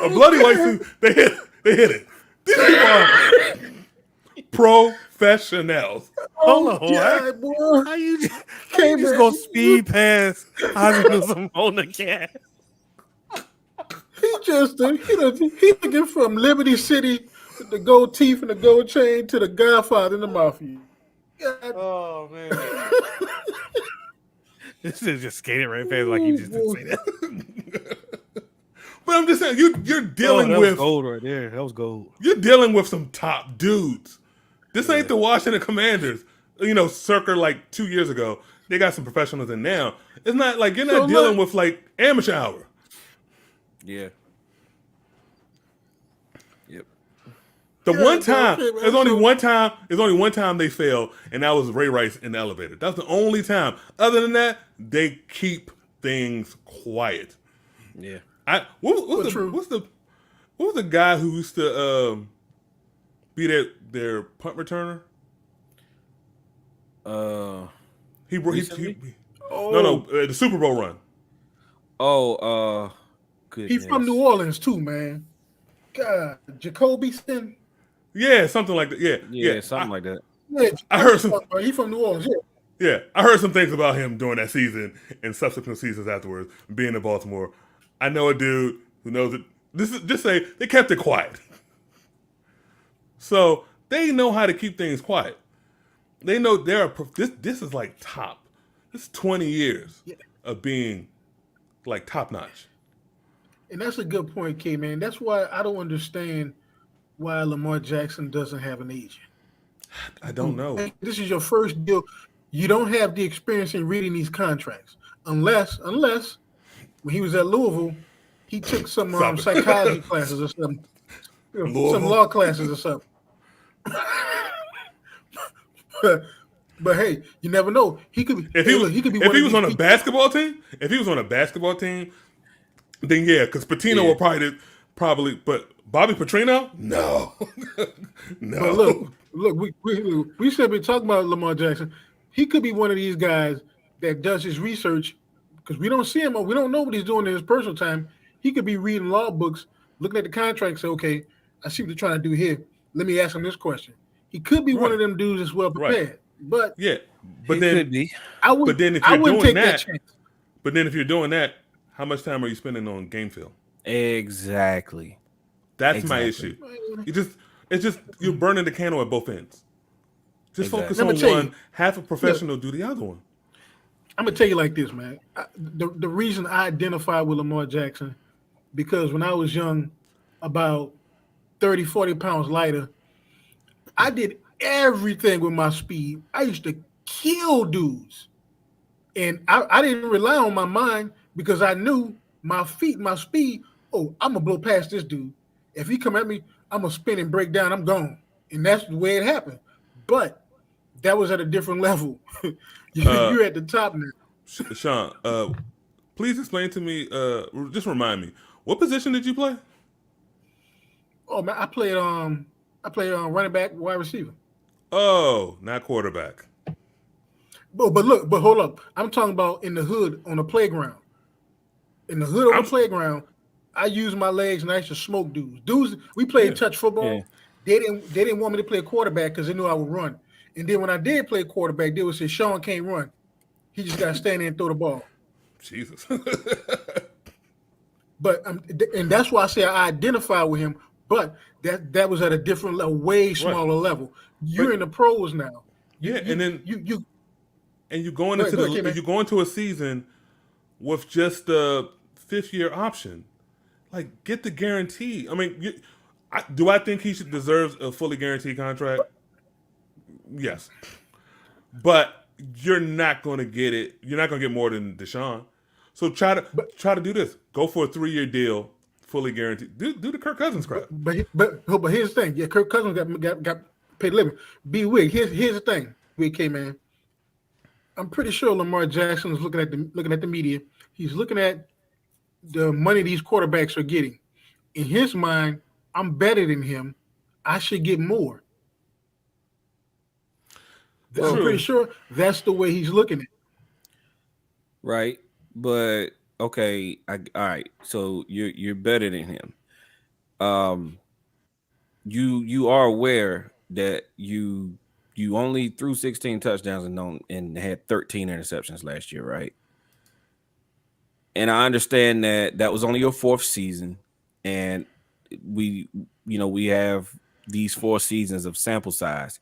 A bloody white suit. They hit it. These people are professionals. Hold on, God, boy. how you just go speed past Ozzie Newsome on the cat? He just he looking from Liberty City with the gold teeth and the gold chain to the Godfather and the Mafia. God. Oh man. This is just skating right past like you just didn't say that. But I'm just saying, you're dealing that with was gold right there. That was gold. You're dealing with some top dudes. This ain't the Washington Commanders. Circa like 2 years ago, they got some professionals in now. It's not like you're not dealing with like amateur hour. Yeah. Yep. There's only one time they failed, and that was Ray Rice in the elevator. That's the only time. Other than that, they keep things quiet. Yeah. What was the guy who used to be their punt returner? No, the Super Bowl run. He's from New Orleans too, man. God, Jacobyson. Yeah, something like that. Yeah, something like that. Yeah, I heard some. He's from New Orleans. Yeah, I heard some things about him during that season and subsequent seasons afterwards, being in Baltimore. I know a dude who knows it. This is just say they kept it quiet, so they know how to keep things quiet. They know this is like top. This is 20 years Yeah. of being like top notch. And that's a good point, K man. That's why I don't understand why Lamar Jackson doesn't have an agent. I don't know. This is your first deal. You don't have the experience in reading these contracts, unless when he was at Louisville, he took some Stop it. psychology classes or something, some Louisville? law classes or something. but hey, you never know. He could be. If hey, he, look, he could be. if one he of was these on a people- basketball team, then yeah, because Patino will probably, but Bobby Petrino, no, no. But look, we should be talking about Lamar Jackson. He could be one of these guys that does his research because we don't see him or we don't know what he's doing in his personal time. He could be reading law books, looking at the contract, say, okay, I see what they're trying to do here. Let me ask him this question. He could be one Right. of them dudes that's well prepared. But Yeah, but He then, could be. I would. but then if I you're wouldn't doing take that that, chance. but then if you're doing that, how much time are you spending on game film? Exactly. That's my Exactly. issue. It's just you're burning the candle at both ends. Just focus Let me on tell you, one. Half a professional do the other one. I'm gonna tell you like this, man. The reason I identify with Lamar Jackson because when I was young, about 30, 40 pounds lighter, I did everything with my speed. I used to kill dudes. And I didn't rely on my mind because I knew my feet, my speed. Oh, I'm gonna blow past this dude. If he come at me, I'm gonna spin and break down. I'm gone, and that's the way it happened. But that was at a different level. You're at the top now. Sean, please explain to me. Just remind me, what position did you play? Oh man, I played running back, wide receiver. Oh, not quarterback. But hold up. I'm talking about in the hood on the playground. In the hood on the playground, I use my legs and I used to smoke dudes. Dudes, we played touch football. Yeah. They didn't want me to play quarterback because they knew I would run. And then when I did play quarterback, they would say Sean can't run. He just got to stand there and throw the ball. Jesus. But and that's why I say I identify with him. But that was at a different level, way smaller level. You're in the pros now. And then you and you going Go into ahead, K-Man. you go into a season with just the 5th-year option. Like, get the guarantee. I mean, do I think he deserves a fully guaranteed contract? Yes, but you're not going to get it. You're not going to get more than Deshaun. So try to do this. Go for a 3-year deal, fully guaranteed. Do the Kirk Cousins crap. But here's the thing. Yeah, Kirk Cousins got paid living. B Wig. Here's the thing. Wig K man. I'm pretty sure Lamar Jackson is looking at the media. He's looking at the money these quarterbacks are getting. In his mind, I'm better than him. I should get more. I'm pretty sure that's the way he's looking at it. Right. But okay, all right. So you're better than him. You are aware that you only threw 16 touchdowns and had 13 interceptions last year, right? And I understand that was only your 4th season, and we have these 4 seasons of sample size,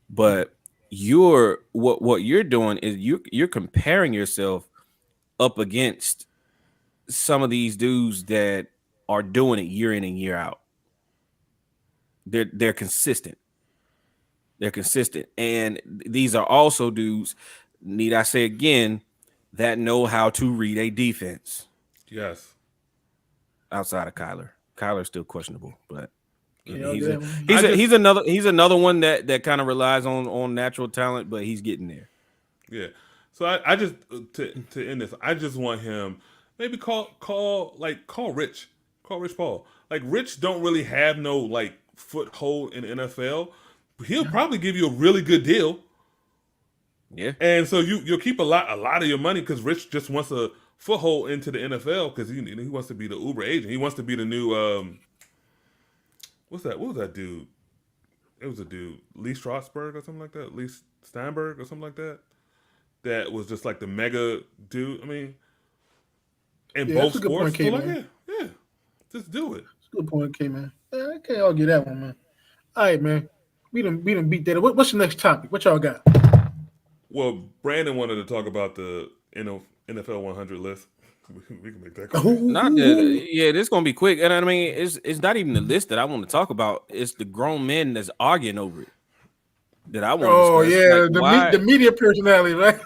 but what you're doing is you're comparing yourself up against some of these dudes that are doing it year in and year out. They're consistent. They're consistent, and these are also dudes. Need I say again? That know how to read a defense. Yes. Outside of Kyler. Kyler's still questionable, but he's Yeah, another one that kind of relies on natural talent, but he's getting there. Yeah. So I just to end this, I just want him maybe call Rich. Call Rich Paul. Like, Rich don't really have no like foothold in the NFL. He'll probably give you a really good deal. Yeah. And so you'll keep a lot of your money because Rich just wants a foothold into the NFL because he wants to be the Uber agent. He wants to be the new what was that dude? It was a dude, Lee Strasberg or something like that, Lee Steinberg or something like that. That was just like the mega dude. I mean, in both that's a good sports, point, so K-Man. yeah, just do it. That's a good point, K man. I can't argue that one, man. All right, man. done beat that. What's the next topic? What y'all got? Well, Brandon wanted to talk about the NFL 100 list. We can make that quick. Not that, yeah, this gonna be quick, and I mean, it's not even the list that I want to talk about. It's the grown men that's arguing over it that I want. Oh to discuss. yeah, Like, the media personality, right?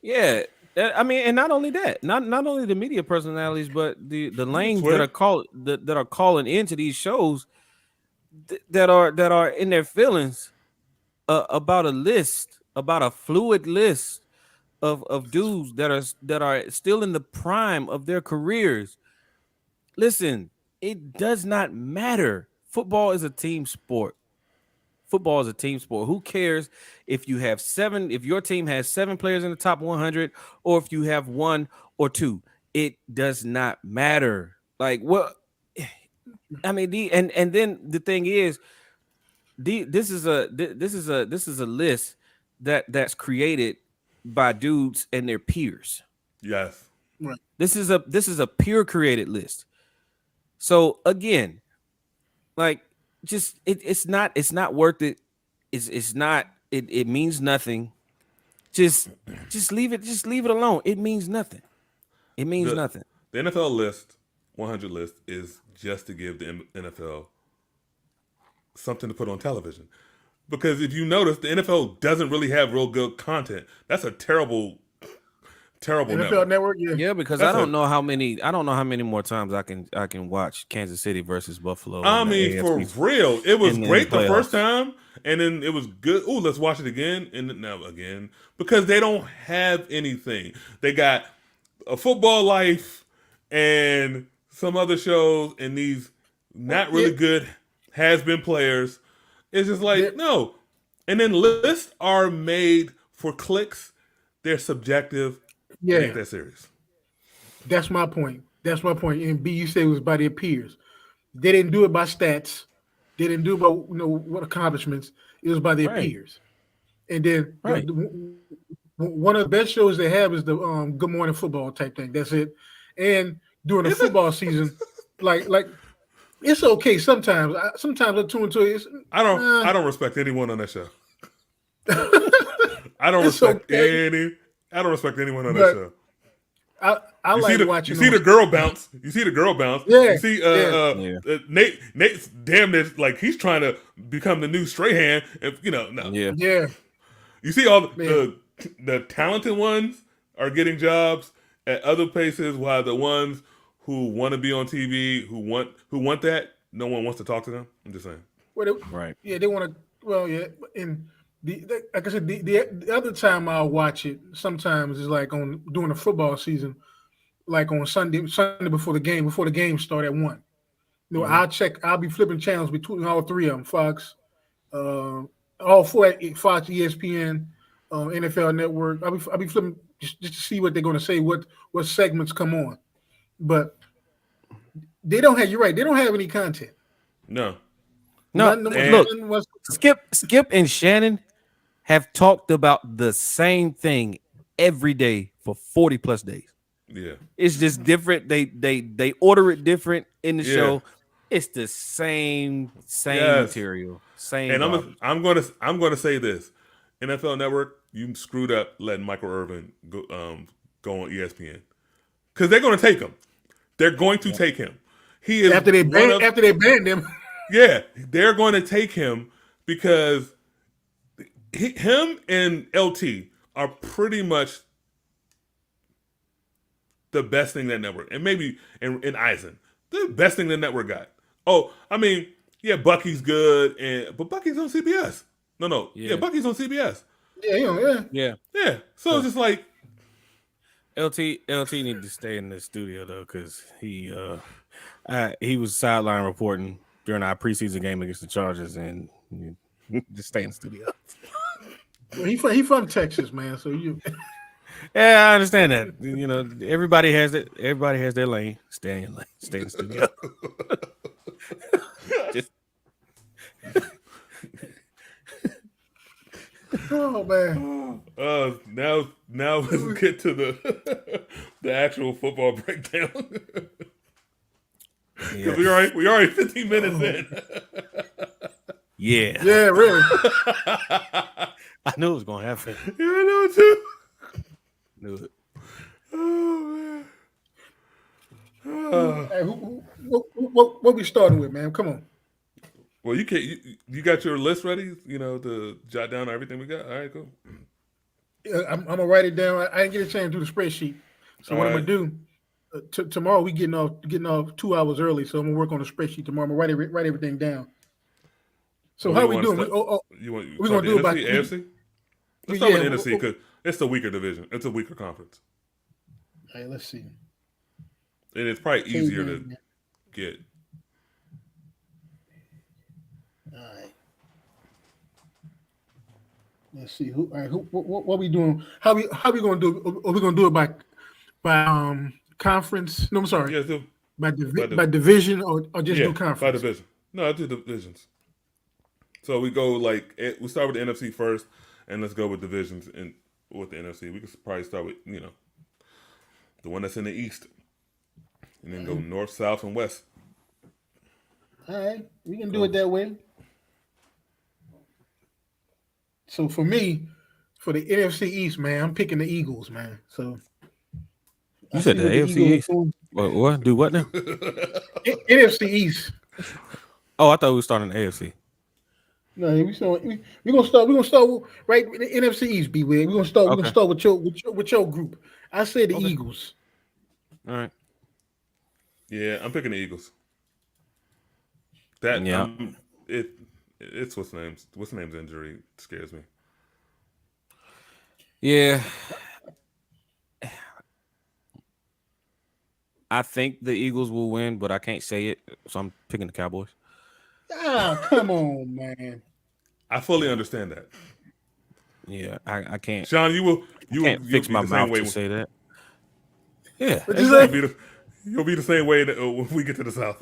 yeah. I mean, and not only that, not only the media personalities, but the lanes Twitter. that are calling into these shows that are in their feelings about a list, about a fluid list of dudes that are still in the prime of their careers. Listen, it does not matter. Football is a team sport. Football is a team sport. Who cares if you have if your team has 7 players in the top 100 or if you have 1 or 2? It does not matter. Like, what? I mean, and then the thing is, this is a list that's created by dudes and their peers. Yes. Right. This is a peer created list. So again, like, just it's not worth it. It means nothing. Just leave it alone. It means nothing. It means nothing. The NFL list, 100 list, is just to give the NFL something to put on television. Because if you notice, the NFL doesn't really have real good content. That's a terrible NFL Network, Yeah, because I don't know how many more times I can watch Kansas City versus Buffalo. I mean, for real, it was great the first time, and then it was good. Oh, let's watch it again, and now again, because they don't have anything. They got A Football Life and some other shows, and these not really good has-been players. It's just like, no. And then lists are made for clicks. They're subjective. Yeah. Ain't that serious. That's my point. And B, you said it was by their peers. They didn't do it by stats. They didn't do it by what accomplishments. It was by their peers. And then one of the best shows they have is the Good Morning Football type thing. That's it. And during the football season, like it's okay sometimes. Sometimes I tune into it. I don't respect anyone on that show. I don't respect anyone on that show. I like watching. You see the girl bounce. Yeah. You see Nate's damn near like he's trying to become the new Strahan. If no. Yeah. You see all the talented ones are getting jobs at other places, while the ones who want to be on TV, who want that, no one wants to talk to them. I'm just saying. Right. Yeah, they want to. Well, yeah, and like I said, the other time I'll watch it sometimes is like during the football season, like on Sunday before the game start at 1. I'll be flipping channels between all 3 of them, Fox, all 4 at Fox, ESPN, NFL Network. I'll be flipping just to see what they're going to say, what segments come on. But they don't have. You're right. They don't have any content. No. Look, Skip and Shannon have talked about the same thing every day for 40 plus days. Yeah, it's just different. They order it different in the show. It's the same material. Same. And I'm gonna say this: NFL Network, you screwed up letting Michael Irvin go on ESPN because they're going to take him. They're going to take him. He is after they banned him. Yeah, they're going to take him because him and LT are pretty much the best thing that network, and maybe in Eisen, the best thing the network got. Oh, I mean, yeah, Bucky's good, but Bucky's on CBS. No, yeah, Bucky's on CBS. Yeah. So it's just like LT need to stay in the studio though, because he was sideline reporting during our preseason game against the Chargers, and just stay in the studio. Well, he from Texas, man. So you. Yeah, I understand that. Everybody has it. Everybody has their lane. Stay in your lane. Stay in the studio. Oh man. Now let's get to the actual football breakdown. Because we already 15 minutes in. Yeah. Yeah, really. I knew it was gonna happen. Yeah, I know too. Knew it. Oh man. Oh. Hey, what we starting with, man? Come on. Well, you can't. You got your list ready? You know, to jot down everything we got. All right, cool. I'm gonna write it down. I didn't get a chance to do the spreadsheet. So All what right. I'm gonna do tomorrow? We getting off 2 hours early, so I'm gonna work on the spreadsheet tomorrow. I'm gonna write everything down. So What how you we wanna doing? start- We, You want we start gonna the do about NFC, AFC? Let's yeah. start with the NFC because it's the weaker division. It's a weaker conference, Hey, let's see. and it's probably easier to Caveman. get. All right. Let's see. All right. What we doing? How we gonna do? Are we gonna do it by conference? No, I'm sorry. Yeah, so, By by the- by division or just yeah, do by conference? division. No, I do divisions. So we go we start with the NFC first, and let's go with divisions and with the NFC. We could probably start with the one that's in the East, and then go North, South, and West. All right, we can do it that way. So for me, for the NFC East, man, I'm picking the Eagles, man. So You I said see the what AFC Eagles East? doing. What? Do what now? NFC East. Oh, I thought we were starting the AFC. No, we gonna start. We're gonna start with, right with the NFC East. Be weird. We're gonna start. We're Okay. gonna start with your group. I said the Okay. Eagles. All right. Yeah, I'm picking the Eagles. That Yeah. it's what's name's injury scares me. Yeah. I think the Eagles will win, but I can't say it, so I'm picking the Cowboys. Ah, come on, man. I fully understand that. Yeah, I can't. Sean, you Can't will fix be my the mouth same way. to say that. Yeah, What'd you exactly. say? You'll be the same way when we get to the South.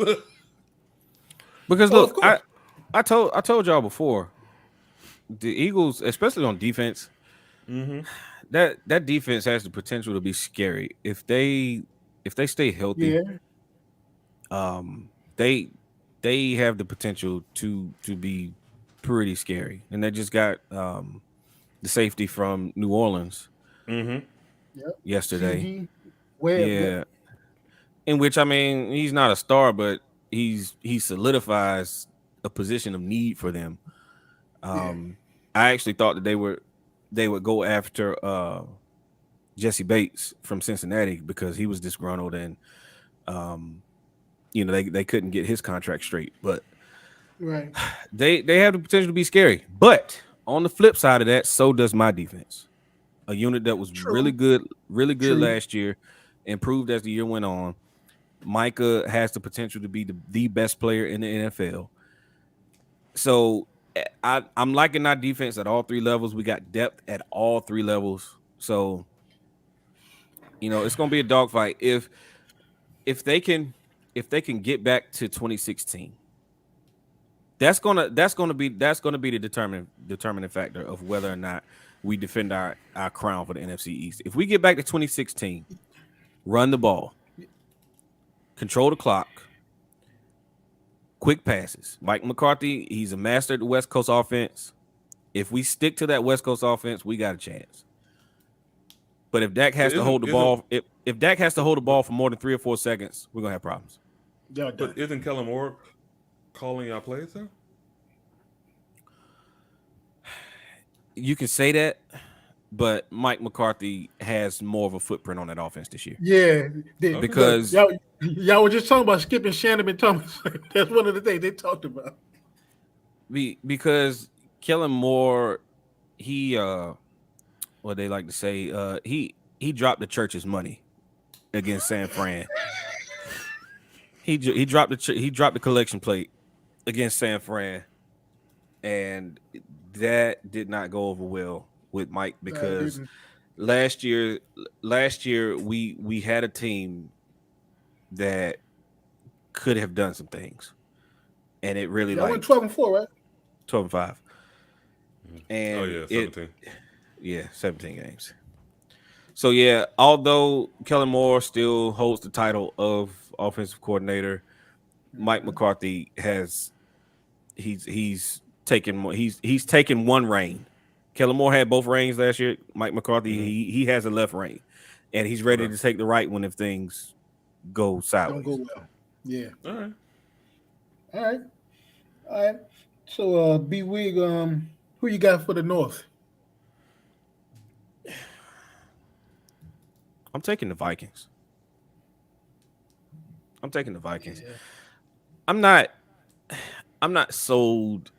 Because Oh, of look, course. I told y'all before, the Eagles, especially on defense, that defense has the potential to be scary if they stay healthy. Yeah. They have the potential to be pretty scary, and they just got the safety from New Orleans Yep. yesterday. CD, Webb, Yeah, yep. in which I mean he's not a star, but he solidifies a position of need for them. I actually thought that they would go after Jesse Bates from Cincinnati because he was disgruntled and they couldn't get his contract straight. But Right. they have the potential to be scary. But on the flip side of that, so does my defense. A unit that was True. really good True. last year, improved as the year went on. Micah has the potential to be the best player in the NFL. So I'm liking our defense at all three levels. We got depth at all three levels. So, it's gonna be a dogfight. If they can get back to 2016, that's gonna be the determining factor of whether or not we defend our crown for the NFC East. If we get back to 2016, run the ball, control the clock, quick passes. Mike McCarthy, he's a master at the West Coast offense. If we stick to that West Coast offense, we got a chance. But if Dak has to hold the ball, if Dak has to hold the ball for more than 3 or 4 seconds, we're gonna have problems. Y'all done. But isn't Kellen Moore calling y'all plays though? You can say that, but Mike McCarthy has more of a footprint on that offense this year. Yeah, Because- y'all were just talking about skipping Shannon and Thomas. That's one of the things they talked about. Because Kellen Moore, he what they like to say, he dropped the church's money against San Fran. He dropped the collection plate against San Fran, and that did not go over well with Mike because last year we had a team that could have done some things, and it really Y'all went 12-4, right? 12-5. And Oh yeah, 17. 17 games. So yeah, although Kellen Moore still holds the title of offensive coordinator, Mike McCarthy he's taking more. He's taken one reign. Kellen Moore had both reigns last year. Mike McCarthy, he has a left reign, and he's ready to take the right one if things go sideways. Don't go well. Yeah. All right. All right. So, B Wig, who you got for the North? I'm taking the Vikings. Yeah. I'm not sold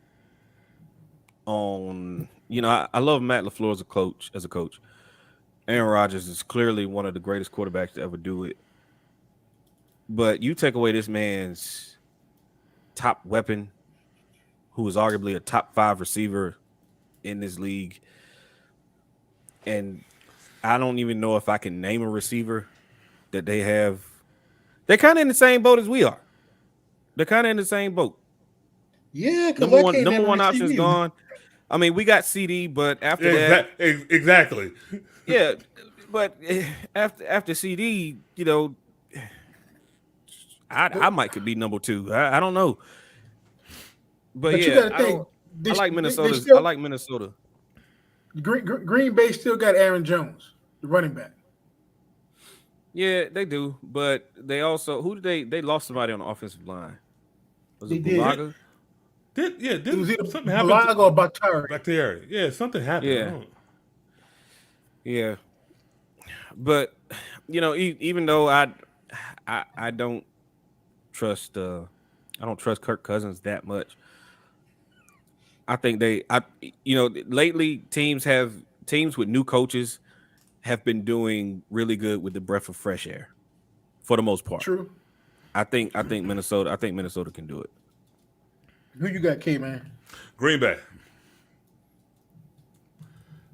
on. I love Matt LaFleur as a coach. Aaron Rodgers is clearly one of the greatest quarterbacks to ever do it. But you take away this man's top weapon, who is arguably a top 5 receiver in this league, and I don't even know if I can name a receiver that they have. They're kind of in the same boat as we are. They're kind of in the same boat. Yeah, because Number one option is gone. I mean, we got CD, but after that, exactly. Yeah, but after CD, I might could be number 2. I don't know, but you yeah, gotta think, I like Minnesota. I like Minnesota. Green Bay still got Aaron Jones, the running back. Yeah, they do, but they also they lost somebody on the offensive line. Was They it did. Bulaga? It was either something happened? Bulaga or Bakhtiari. Bakhtiari. Yeah, something happened. Yeah. Yeah, but even though I don't trust Kirk Cousins that much, I think lately teams with new coaches have been doing really good with the breath of fresh air, for the most part. True. I think Minnesota can do it. Who you got, K-Man? Green Bay.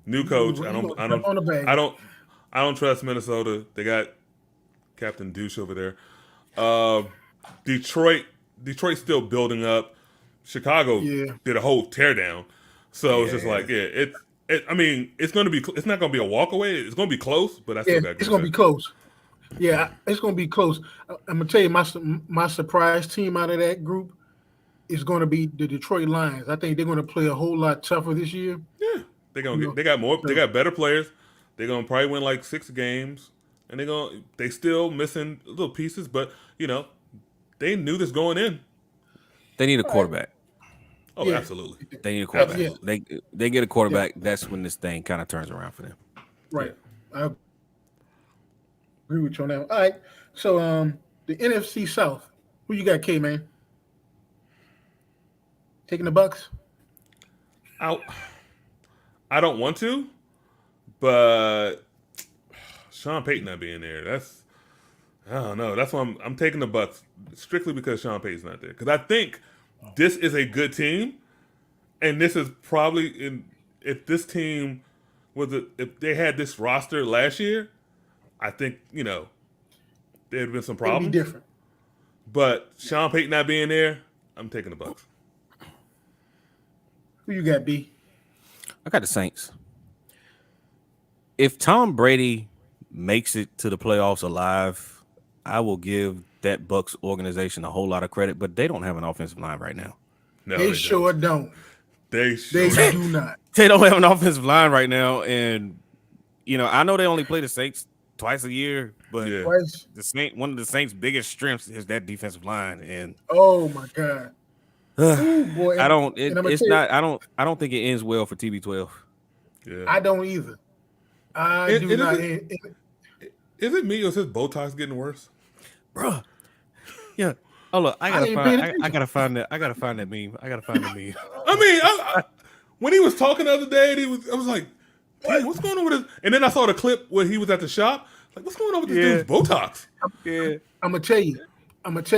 New coach. I don't trust Minnesota. They got Captain Douche over there. Detroit's still building up. Chicago did a whole teardown. So it's just like, it's going to be. It's not going to be a walk away. It's going to be close, but I still got. It's going to be close. Yeah, it's going to be close. I'm going to tell you, my surprise team out of that group is going to be the Detroit Lions. I think they're going to play a whole lot tougher this year. Yeah, they got better players. They're going to probably win like 6 games, and they still missing little pieces, but they knew this going in. They need a quarterback. Oh, yeah. Absolutely. They need a quarterback. Yeah. They get a quarterback. Yeah. That's when this thing kind of turns around for them. Right. I agree with you on that. All right. So the NFC South. Who you got, K-Man? Taking the Bucks? I don't want to, but Sean Payton not being there. I don't know. That's why I'm taking the Bucks strictly because Sean Payton's not there. Because I think this is a good team, and this is probably if this team if they had this roster last year, I think there'd have been some problems. It'd be different. But Sean Payton not being there, I'm taking the Bucks. Who you got, B? I got the Saints. If Tom Brady makes it to the playoffs alive, I will give that Bucks organization a whole lot of credit, but they don't have an offensive line right now. No, they sure don't. They do not. They don't have an offensive line right now, and I know they only play the Saints twice a year, but one of the Saints' biggest strengths is that defensive line. And oh my God, ooh, boy! I don't think it ends well for TB12. Yeah, I don't either. I do not. Is it me or is his Botox getting worse, bro? Yeah. Oh look, I gotta find that meme. I mean, when he was talking the other day, I was like, "Damn, what's going on with this?" And then I saw the clip where he was at the shop. Like, what's going on with this dude's Botox? Yeah, I'm gonna tell you. what's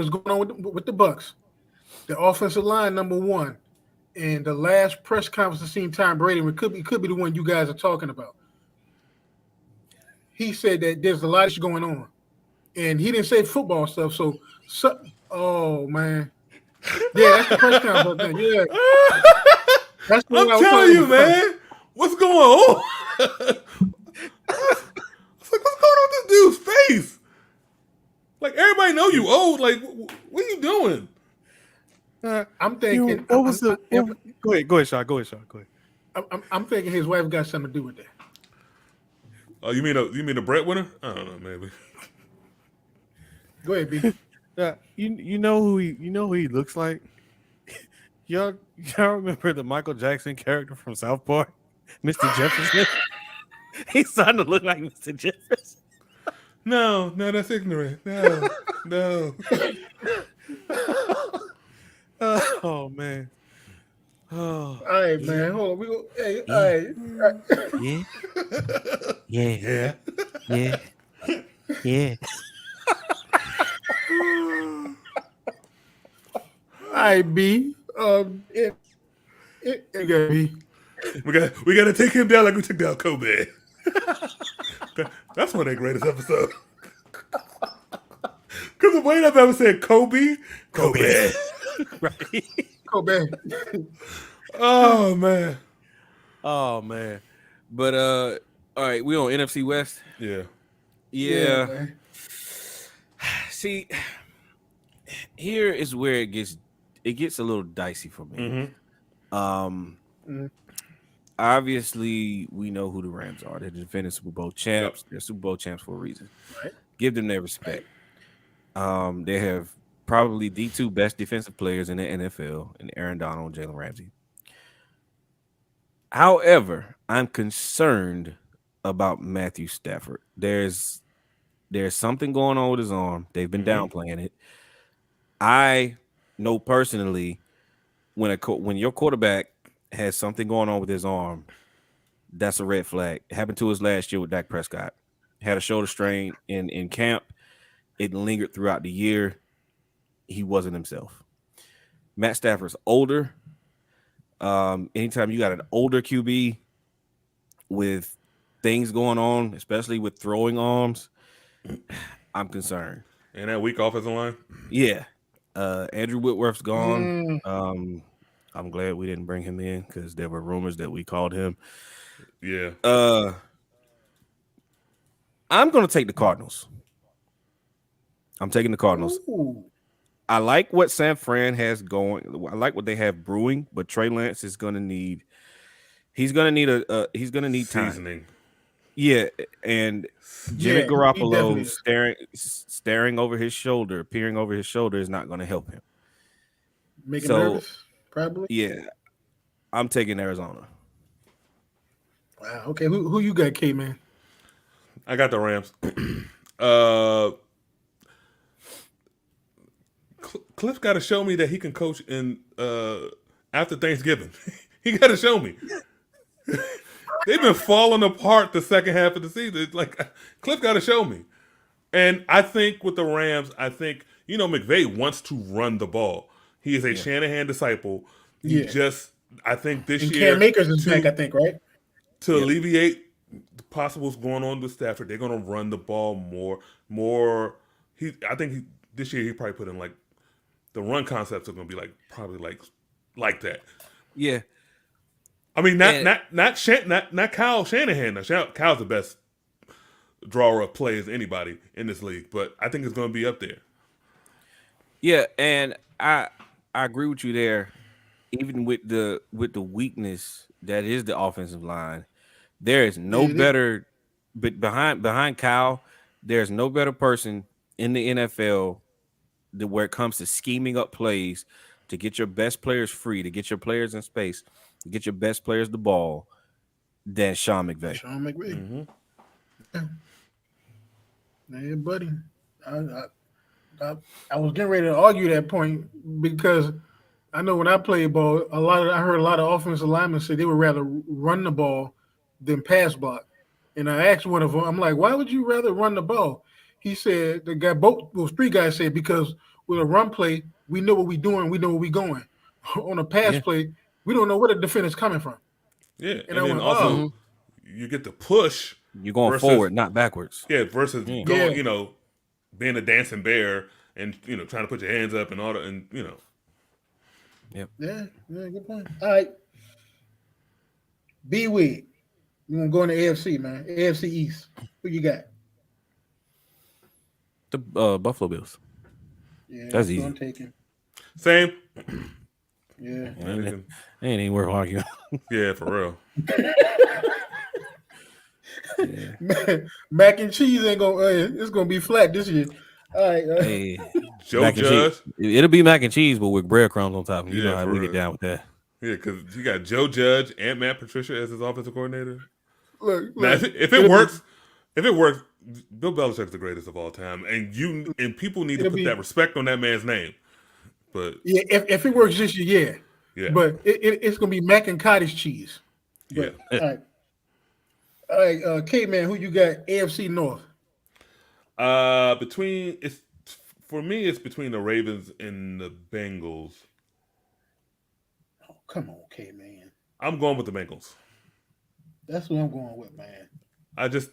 going on with the Bucks. The offensive line, number one, and the last press conference I seen Tom Brady, it could be the one you guys are talking about. He said that there's a lot of shit going on, and he didn't say football stuff. So oh man, yeah, that's the press conference thing. Yeah, that's I'm telling you, man, what's going on? It's like, what's going on with this dude's face? Like, everybody know you old. Like, what are you doing? I'm thinking. What was the? Go ahead, Sean. Go ahead. I'm thinking his wife got something to do with that. Oh, you mean the breadwinner? I don't know, maybe. Go ahead, B. You know who he looks like? Y'all remember the Michael Jackson character from South Park, Mr. Jefferson? He's starting to look like Mr. Jefferson. No, that's ignorant. No. Oh man. Oh. All right, man. Hold on. We go. Hey, all right. Yeah. All right, B. It got B. We gotta take him down like we took down Kobe. That's one of their greatest episodes. Because the way that ever said Kobe. Right. Kobe. Oh man. But all right, we on NFC West. Yeah. Yeah. Man. See, here is where it gets a little dicey for me. Mm-hmm. Obviously, we know who the Rams are. They're the defending Super Bowl champs. Yep. They're Super Bowl champs for a reason. Right. Give them their respect. They have probably the two best defensive players in the NFL, in Aaron Donald and Jalen Ramsey. However, I'm concerned about Matthew Stafford. There's something going on with his arm. They've been downplaying it. I know personally when your quarterback has something going on with his arm, that's a red flag. It happened to us last year with Dak Prescott. Had a shoulder strain in camp. It lingered throughout the year. He wasn't himself. Matt Stafford's older. Anytime you got an older QB with things going on, especially with throwing arms, I'm concerned. And that weak offensive line? Yeah. Andrew Whitworth's gone. I'm glad we didn't bring him in because there were rumors that we called him. Yeah. I'm going to take the Cardinals. I'm taking the Cardinals. Ooh. I like what San Fran has going. I like what they have brewing, but Trey Lance is going to need. He's going to need time. Seasoning. Yeah, and Jimmy Yeah, he Garoppolo definitely is. staring over his shoulder, peering over his shoulder is not going to help him. Make him So- nervous, probably. Yeah, I'm taking Arizona. Wow. Okay. Who you got, K man? I got the Rams. Cliff got to show me that he can coach in after Thanksgiving. He got to show me. They've been falling apart the second half of the season. Like Cliff got to show me. And I think with the Rams, McVay wants to run the ball. He is a Shanahan disciple. He I think this And year Cam Akers is back, I think, right? to alleviate the possibles going on with Stafford, they're going to run the ball more. I think this year he probably put in like the run concepts are going to be probably like that. Yeah, I mean, not Kyle Shanahan. Now, Kyle's the best drawer of plays anybody in this league, but I think it's going to be up there. yeah, and I agree with you there. Even with the weakness that is the offensive line, there is no better. But behind Kyle, there's no better person in the NFL where it comes to scheming up plays to get your best players free, to get your players in space, to get your best players the ball than Sean McVay. Sean McVay. Mm-hmm. Yeah, buddy. I was getting ready to argue that point because I know when I played ball, I heard a lot of offensive linemen say they would rather run the ball than pass block. And I asked one of them, I'm like, why would you rather run the ball? He said, those three guys said, because with a run play, we know what we're doing, we know where we're going. On a pass play, we don't know where the defender's coming from. Yeah, And I then went, also you get to push. You're going versus- forward, not backwards. Yeah, versus Yeah. going, being a dancing bear and trying to put your hands up and all that, and Yeah, good point. All right. B-Wig. You want to go in the AFC, man. AFC East. Who you got? The Buffalo Bills. Yeah, That's who easy. I'm taking. Same. Yeah. Ain't even worth arguing. Yeah, for real. Mac and cheese ain't gonna. It's gonna be flat this year. All right. Hey, Joe mac and Judge. cheese. It'll be mac and cheese, but with breadcrumbs on top. You Yeah, know how for we real. get down with that. Yeah, because you got Joe Judge and Matt Patricia as his offensive coordinator. Look, Now, if it works, Bill Belichick's the greatest of all time, and people need to It'll put be- that respect on that man's name. But yeah, if it works this year, yeah. yeah, But it's gonna be mac and cottage cheese. yeah. But, all right. K-Man, who you got? AFC North. For me, it's between the Ravens and the Bengals. Oh, come on, K-Man. I'm going with the Bengals. That's what I'm going with, man. I just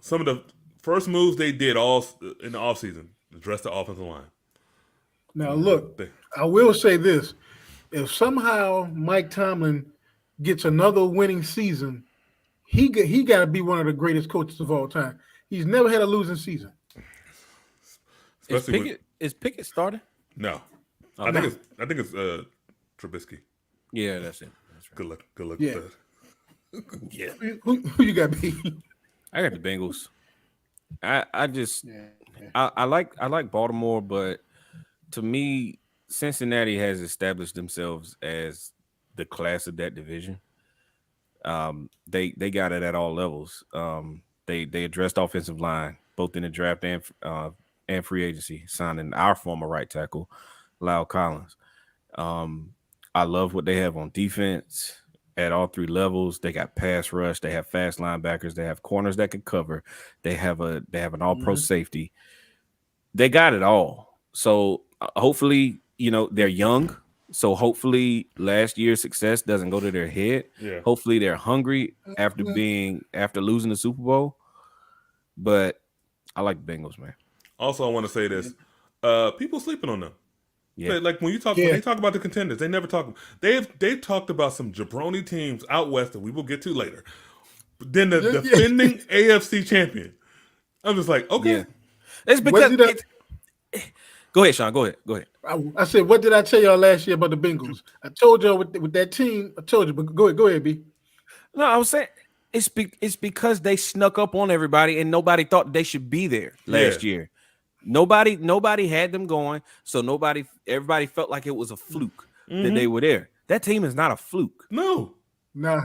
some of the first moves they did all in the offseason address the offensive line. Now look, I will say this: if somehow Mike Tomlin gets another winning season, he got to be one of the greatest coaches of all time. He's never had a losing season. Is Pickett starting? No, Oh, I no. think it's Trubisky. Yeah, that's it. That's right. Good luck. Good luck Yeah. with that. Yeah, Who you got, B? I got the Bengals. I just Yeah. I like Baltimore, but to me, Cincinnati has established themselves as the class of that division. They got it at all levels. They addressed offensive line both in the draft and free agency, signing our former right tackle, Lyle Collins. I love what they have on defense at all three levels. They got pass rush. They have fast linebackers. They have corners that can cover. They have an all pro safety. They got it all. So hopefully, they're young. So hopefully last year's success doesn't go to their head. Yeah. Hopefully they're hungry after losing the Super Bowl. But I like the Bengals, man. Also, I want to say this: people sleeping on them. Yeah. Like when they talk about the contenders, they never talk. They've talked about some jabroni teams out west that we will get to later. But then the defending AFC champion. I'm just like, okay, Yeah. It's because did go ahead, Sean. Go ahead. I said, what did I tell y'all last year about the Bengals? I told y'all with that team. I told you, but go ahead, B. No, I was saying it's because they snuck up on everybody and nobody thought they should be there last year. Nobody had them going, so everybody felt like it was a fluke that they were there. That team is not a fluke. no. Nah.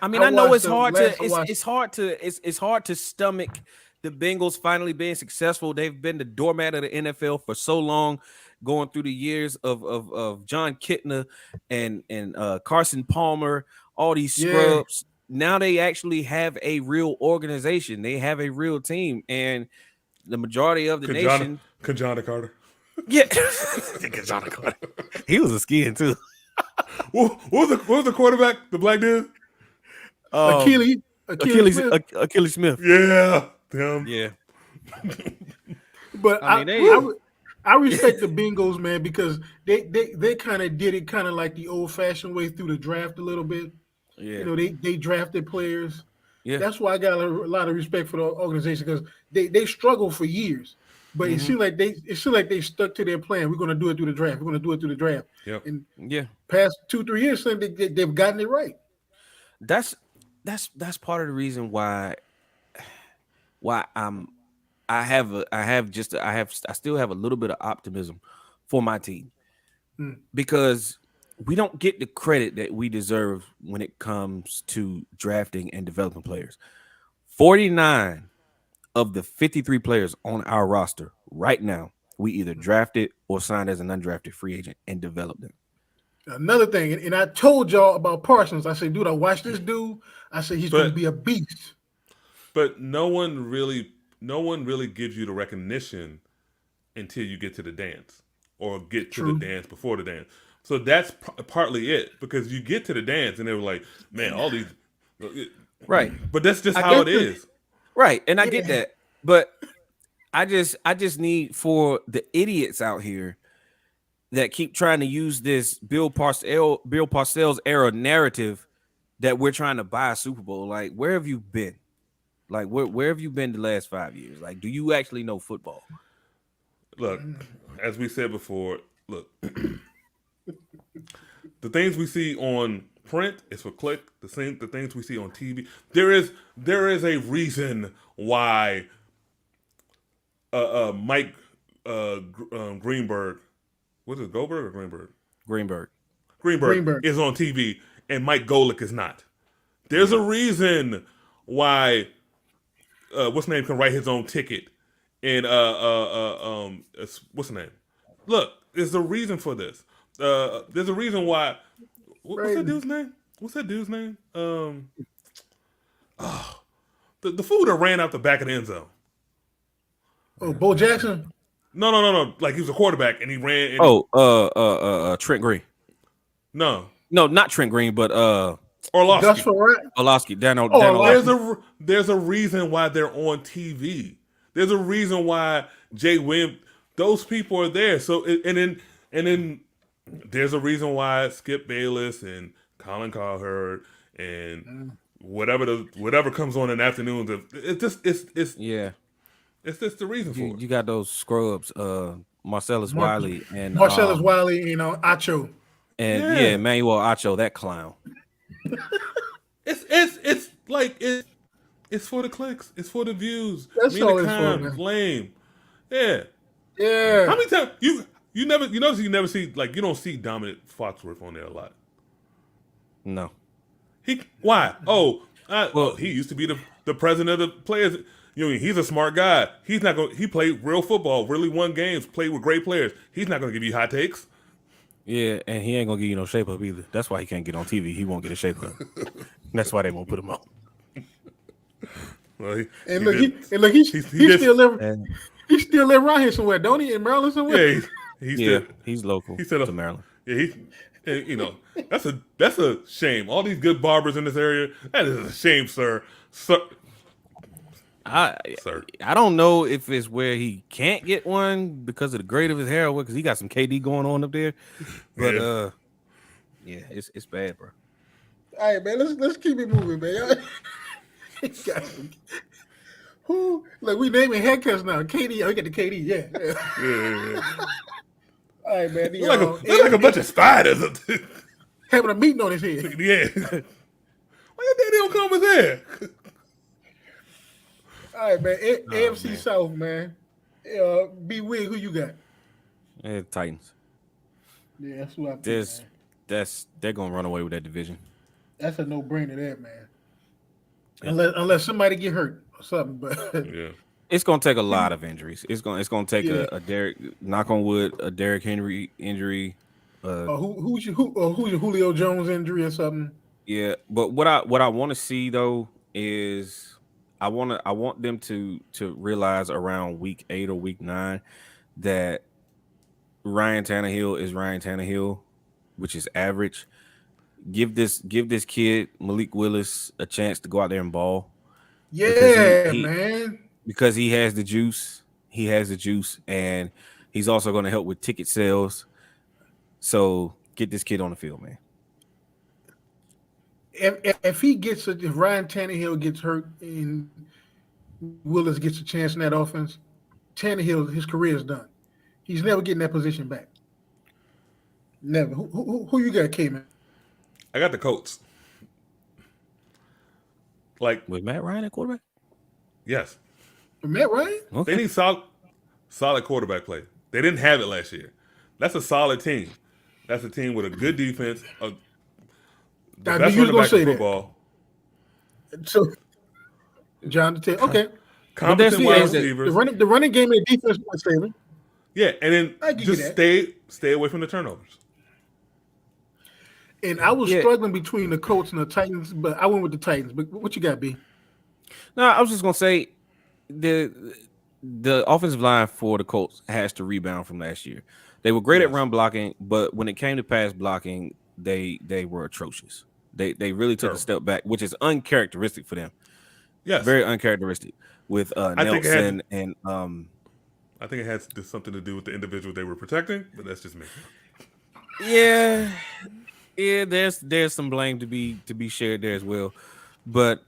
I mean, I know watched it's hard to stomach the Bengals finally being successful. They've been the doormat of the NFL for so long, going through the years of John Kitna and Carson Palmer, all these scrubs. Now they actually have a real organization. They have a real team, and the majority of the nation. Kanjana Carter. Yeah, Kanjana Carter. He was a skiing too. What was the quarterback? The black dude? Achilles Smith. Yeah, him. Yeah, But I mean, I respect the Bengals, man, because they kind of did it kind of like the old fashioned way through the draft a little bit. yeah, They drafted players. yeah. That's why I got a lot of respect for the organization because they struggled for years, but it seemed like they stuck to their plan. We're going to do it through the draft. We're going to do it through the draft. Yep. And Yeah. past 2-3 years, they've gotten it right. That's part of the reason why I still have a little bit of optimism for my team because we don't get the credit that we deserve when it comes to drafting and developing players. 49 of the 53 players on our roster right now, we either drafted or signed as an undrafted free agent and developed them. Another thing, and I told y'all about Parsons. I said, dude, I watched this dude. I said he's going to be a beast. But no one really gives you the recognition until you get to the dance or get to the dance before the dance. So that's partly it, because you get to the dance and they were like, man, all these Right. But that's just how it is. Right, and I get that, but I just need for the idiots out here that keep trying to use this Bill Parcells era narrative that we're trying to buy a Super Bowl. Like, where have you been? Like, where have you been the last 5 years? Like, do you actually know football? look, as we said before, look, the things we see on print is for click. The things we see on TV. There is a reason why Mike Greenberg, was it Goldberg or Greenberg? Greenberg. Greenberg is on TV and Mike Golick is not. There's a reason why what's the name can write his own ticket and what's the name? Look, there's a reason for this. There's a reason why. What's that dude's name? What's that dude's name? The fool that ran out the back of the end zone. Oh, Bo Jackson. No. Like he was a quarterback and he ran. And Trent Green. No, not Trent Green, but Orlovsky. That's right. Orlovsky. Dan Oh, Orlovsky. There's a reason why they're on TV. There's a reason why Jay Williams. Those people are there. So and then there's a reason why Skip Bayless and Colin Cowherd and whatever comes on in the afternoons. It's just it's just the reason for it. You got those scrubs, Marcellus Wiley and Marcellus Wiley, Acho. and Yeah. Emmanuel Acho, that clown. It's like it's for the clicks. It's for the views. That's Mina all it's for, Kimes, man. lame. Yeah. Yeah. How many times you never see, like, you don't see Dominic Foxworth on there a lot. No. Why? He used to be the president of the players. He's a smart guy. He's not going. He played real football, really won games, played with great players. He's not going to give you hot takes. Yeah, and he ain't gonna give you no shape up either. That's why he can't get on TV. He won't get a shape up. That's why they won't put him on. Well, He still live around here somewhere, don't he? In Maryland somewhere. Yeah, He's local he said to Maryland. Yeah, that's a shame. All these good barbers in this area. That is a shame, sir. Sir. I don't know if it's where he can't get one because of the grade of his hair, or because he got some KD going on up there. But it's bad, bro. All right, man. Let's keep it moving, man. Who? Like, we naming haircuts now. KD. Oh, you got the KD. Yeah. All right, man. Look like a bunch of spiders. Having a meeting on his head. Yeah. Why your daddy don't comb his hair? All right, man. AFC man. South, man. B Wig, who you got? Titans. Yeah, that's who I think. They're gonna run away with that division. That's a no-brainer there, man. Unless somebody get hurt or something, but Yeah. It's gonna take a lot of injuries. It's gonna take a Derek, knock on wood, a Derrick Henry injury. who's your Julio Jones injury or something? Yeah, but what I want to see though is I want them to realize around week 8 or week 9 that Ryan Tannehill is Ryan Tannehill, which is average. Give this kid Malik Willis a chance to go out there and ball. Yeah, man. Because he has the juice. He has the juice, and he's also going to help with ticket sales. So get this kid on the field, man. If Ryan Tannehill gets hurt and Willis gets a chance in that offense, Tannehill, his career is done. He's never getting that position back. Never. Who you got, K-Man? I got the Colts. Like, With Matt Ryan at quarterback? yes. Matt Ryan? Okay. They need solid quarterback play. They didn't have it last year. That's a solid team. That's a team with a good defense. The I best knew you running was back in gonna say that. football. So, John Taylor. Okay. Competent the wide edge that- receivers. The running game and defense was failing. Yeah, and I then give you just that. stay away from the turnovers. And I was Yeah. struggling between the Colts and the Titans, but I went with the Titans. But what you got, B? No, I was just gonna say the offensive line for the Colts has to rebound from last year. They were great at Yes. run blocking, but when it came to pass blocking, they were atrocious. They really took a Terrible. step back, which is uncharacteristic for them. Yes. Very uncharacteristic with think it had- Nelson and I think it has something to do with the individual they were protecting, but that's just me. yeah. There's some blame to be shared there as well, but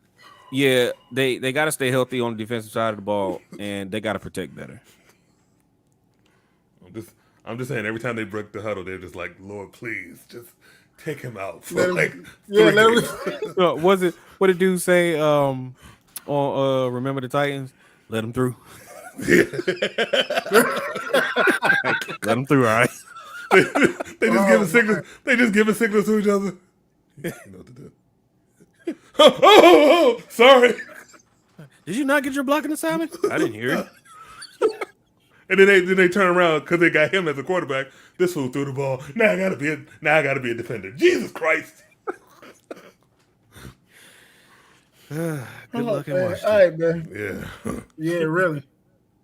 yeah, they got to stay healthy on the defensive side of the ball, and they got to protect better. I'm just saying, every time they break the huddle, they're just like, Lord, please, just take him out for Let him- like yeah, 3 let days. him- Was it what did dude say? On Remember the Titans? Let him through. Let him through. All right. they just Oh, giving signals. man. They just giving signals to each other. You know what to do. Oh, sorry. Did you not get your blocking assignment? I didn't hear it. And then they turn around because they got him as a quarterback. This fool threw the ball. Now I gotta be a defender. Jesus Christ. Good Oh, luck in man. Washington. All right, man. Yeah. Yeah, really.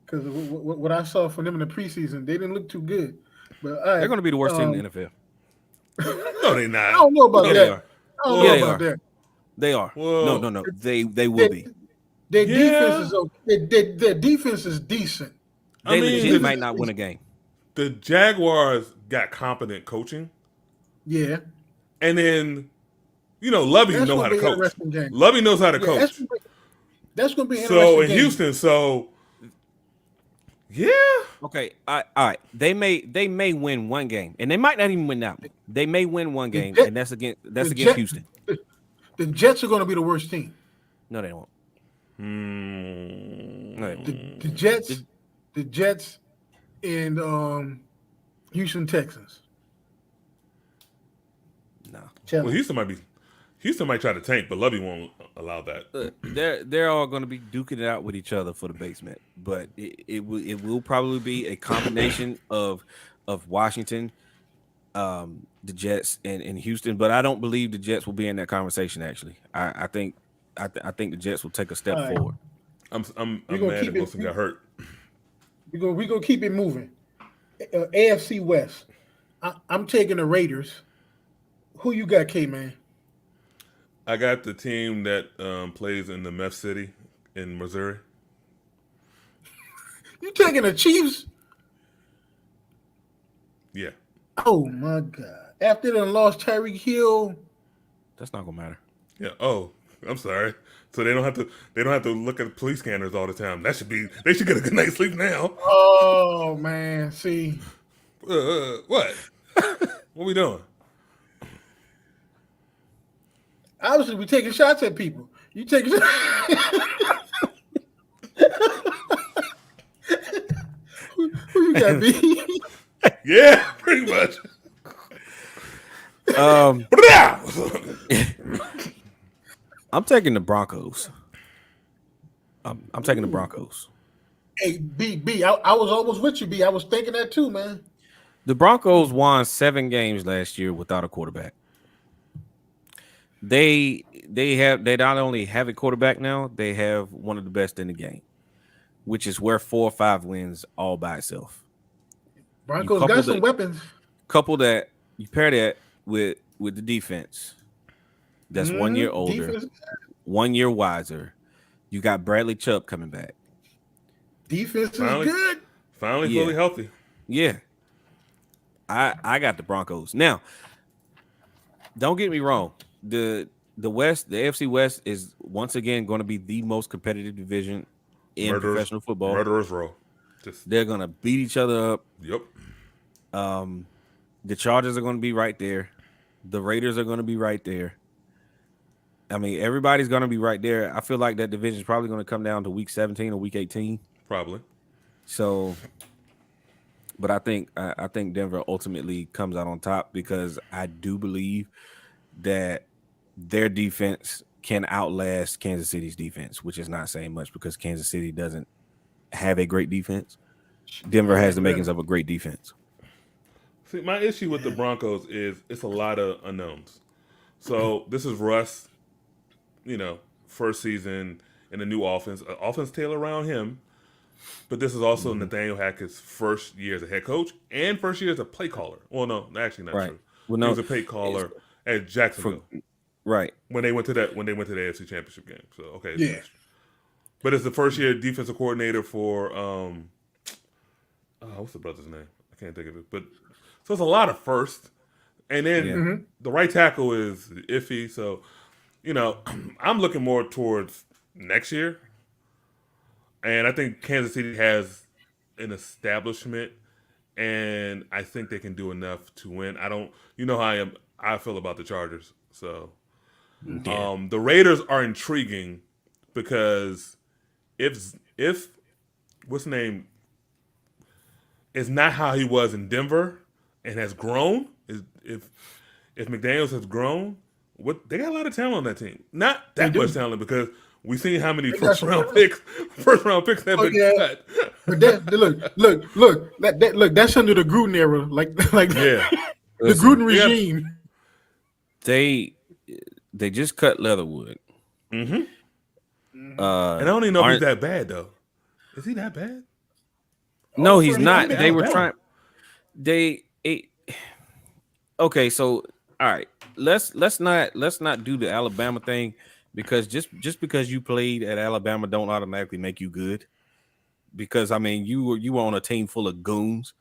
Because what I saw from them in the preseason, they didn't look too good. But all right, They're going to be the worst team in the NFL. No, they I not. don't know about Yeah, that. they are. I don't Yeah, know they about are. that. They are. Whoa. No. They will be. Their Yeah. defense is okay. Their defense is decent. They I mean, legit might not win a game. The Jaguars got competent coaching, Yeah, and then Lovey That's know gonna how to be an coach. interesting game. Lovey knows how to yeah, coach. that's going to be an So interesting in game. Houston, yeah, Okay. All right. They may win one game, and they might not even win that one. They may win one game, Jet- and that's against the Houston. The Jets are going to be the worst team. No, they won't. Hmm. No, they won't. The Jets, and Houston Texans. No. Well, Houston might try to tank, but Lovey won't allow that. They're all going to be duking it out with each other for the basement, but it will probably be a combination of Washington, the Jets, and Houston. But I don't believe the Jets will be in that conversation. Actually, I think the Jets will take a step All right. forward. I'm We're gonna mad keep that it- Wilson got hurt. We're gonna keep it moving. AFC West. I'm taking the Raiders. Who you got, K-Man? I got the team that plays in the Meth City in Missouri. You taking the Chiefs? Yeah. Oh my God! After they lost Tyreek Hill, That's not gonna matter. Yeah. Oh, I'm sorry. So they don't have to look at police scanners all the time. They should get a good night's sleep now. oh man, see, What? What we doing? obviously we taking shots at people. You taking who you got, B? Yeah, pretty much. I'm taking the Broncos. I'm taking the Broncos. Hey, B, I was almost with you, B. I was thinking that too, man. The Broncos won 7 games last year without a quarterback. They not only have a quarterback now, they have one of the best in the game, which is where 4 or 5 wins all by itself. Broncos couple got some the- weapons. Couple that, you pair that with the defense. That's 1 year older, Defense, 1 year wiser. You got Bradley Chubb coming back. defense is Finally. good. Finally Yeah. fully healthy. Yeah. I got the Broncos. Now, don't get me wrong. The West, the AFC West is once again going to be the most competitive division in professional football. Murderers row. Just They're going to beat each other up. yep. The Chargers are going to be right there. The Raiders are going to be right there. I mean, everybody's going to be right there. I feel like that division is probably going to come down to week 17 or week 18. Probably. So, but I think Denver ultimately comes out on top because I do believe that their defense can outlast Kansas City's defense, which is not saying much because Kansas City doesn't have a great defense. Denver has the makings of a great defense. See, my issue with the Broncos is it's a lot of unknowns. So this is Russ, first season in a new offense. Offense tailored around him. But this is also Nathaniel Hackett's first year as a head coach and first year as a play caller. Well, no, actually not Right. true. Well, no, he was a play caller at Jacksonville right. when they went to the AFC Championship game. So okay, Yeah. But it's the first year defensive coordinator for what's the brother's name? I can't think of it. But so it's a lot of first, and then the right tackle is iffy. So I'm looking more towards next year. And I think Kansas City has an establishment and I think they can do enough to win. I don't, you know how I feel about the Chargers. So, the Raiders are intriguing because if what's his name is not how he was in Denver and has grown, if McDaniels has grown, they got a lot of talent on that team. Not that much talent because we've seen how many first round picks have been cut. But look, that's under the Gruden era, like Yeah. the Gruden regime. They just cut Leatherwood. Mm-hmm. And I don't even know if he's that bad though. Is he that bad? No, he's not. bad. They were trying. Okay, so all right. Let's not do the Alabama thing because just because you played at Alabama don't automatically make you good. Because I mean you were on a team full of goons.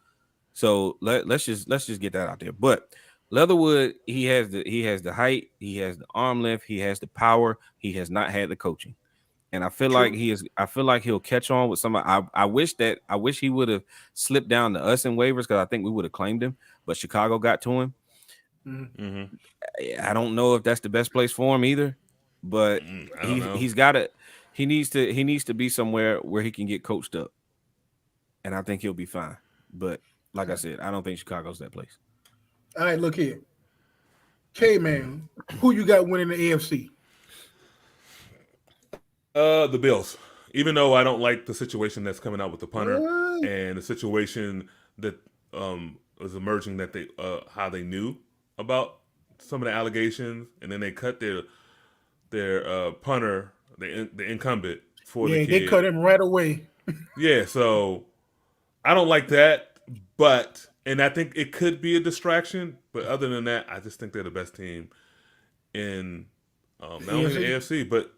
So let's just get that out there. But Leatherwood, he has the height, he has the arm length, he has the power, he has not had the coaching. And I feel like he'll catch on with somebody. I wish he would have slipped down to us in waivers because I think we would have claimed him, but Chicago got to him. Mm-hmm. I don't know if that's the best place for him either, but he needs to be somewhere where he can get coached up. And I think he'll be fine. But like I said, I don't think Chicago's that place. All right, look here. K-Man, who you got winning the AFC? The Bills. Even though I don't like the situation that's coming out with the punter and the situation that was emerging that they how they knew about some of the allegations, and then they cut their punter, the incumbent for the kid. They cut him right away. Yeah, so I don't like that, and I think it could be a distraction, but other than that, I just think they're the best team in not only the AFC, but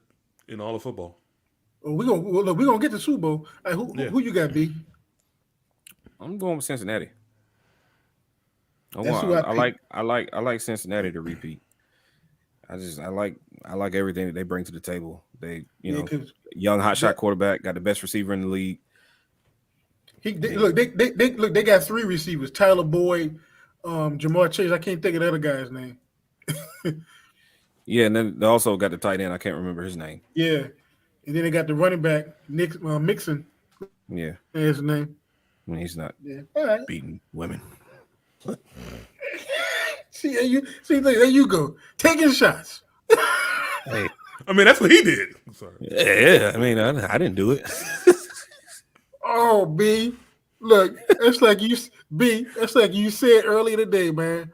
in all of football. We're gonna get the Super Bowl. Right, who you got, B? I'm going with Cincinnati. I like Cincinnati to repeat. I like everything that they bring to the table. They young hotshot quarterback, got the best receiver in the league. They got three receivers: Tyler Boyd, Jamar Chase. I can't think of the other guy's name. Yeah, and then they also got the tight end. I can't remember his name. Yeah, and then they got the running back Mixon. Yeah, that's his name. I mean, he's not beating women. See, there you go, taking shots. Hey, I mean, that's what he did. I'm sorry. Yeah, I mean, I didn't do it. Oh, B, look, that's like you said earlier today, man.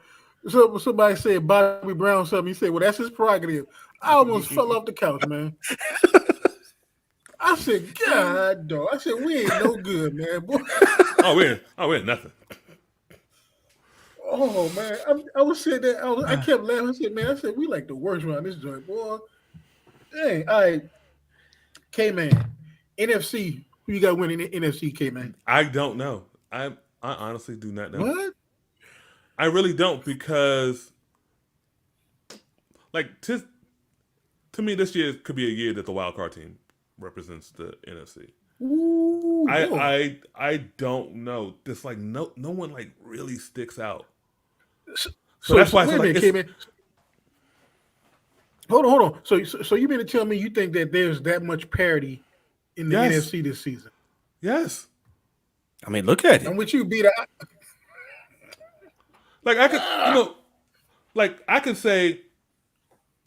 So somebody said Bobby Brown something. You said, well, that's his prerogative. I almost fell off the couch, man. I said, God, dog. I said, we ain't no good, man. Boy. Oh, we ain't nothing. Oh, man. I was sitting there. I kept laughing. I said, we like the worst around this joint, boy. Dang. All right. K-Man. NFC. Who you got winning the NFC, K-Man? I don't know. I honestly do not know. What? I really don't because, like, to me, this year could be a year that the wild card team represents the NFC. Ooh, I don't know. Just like no one like really sticks out. So that's why wait a minute, K-Man. Hold on. So you mean to tell me you think that there's that much parity in the NFC this season? Yes. I mean, look at it. I'm with you, Beat. Like I could say,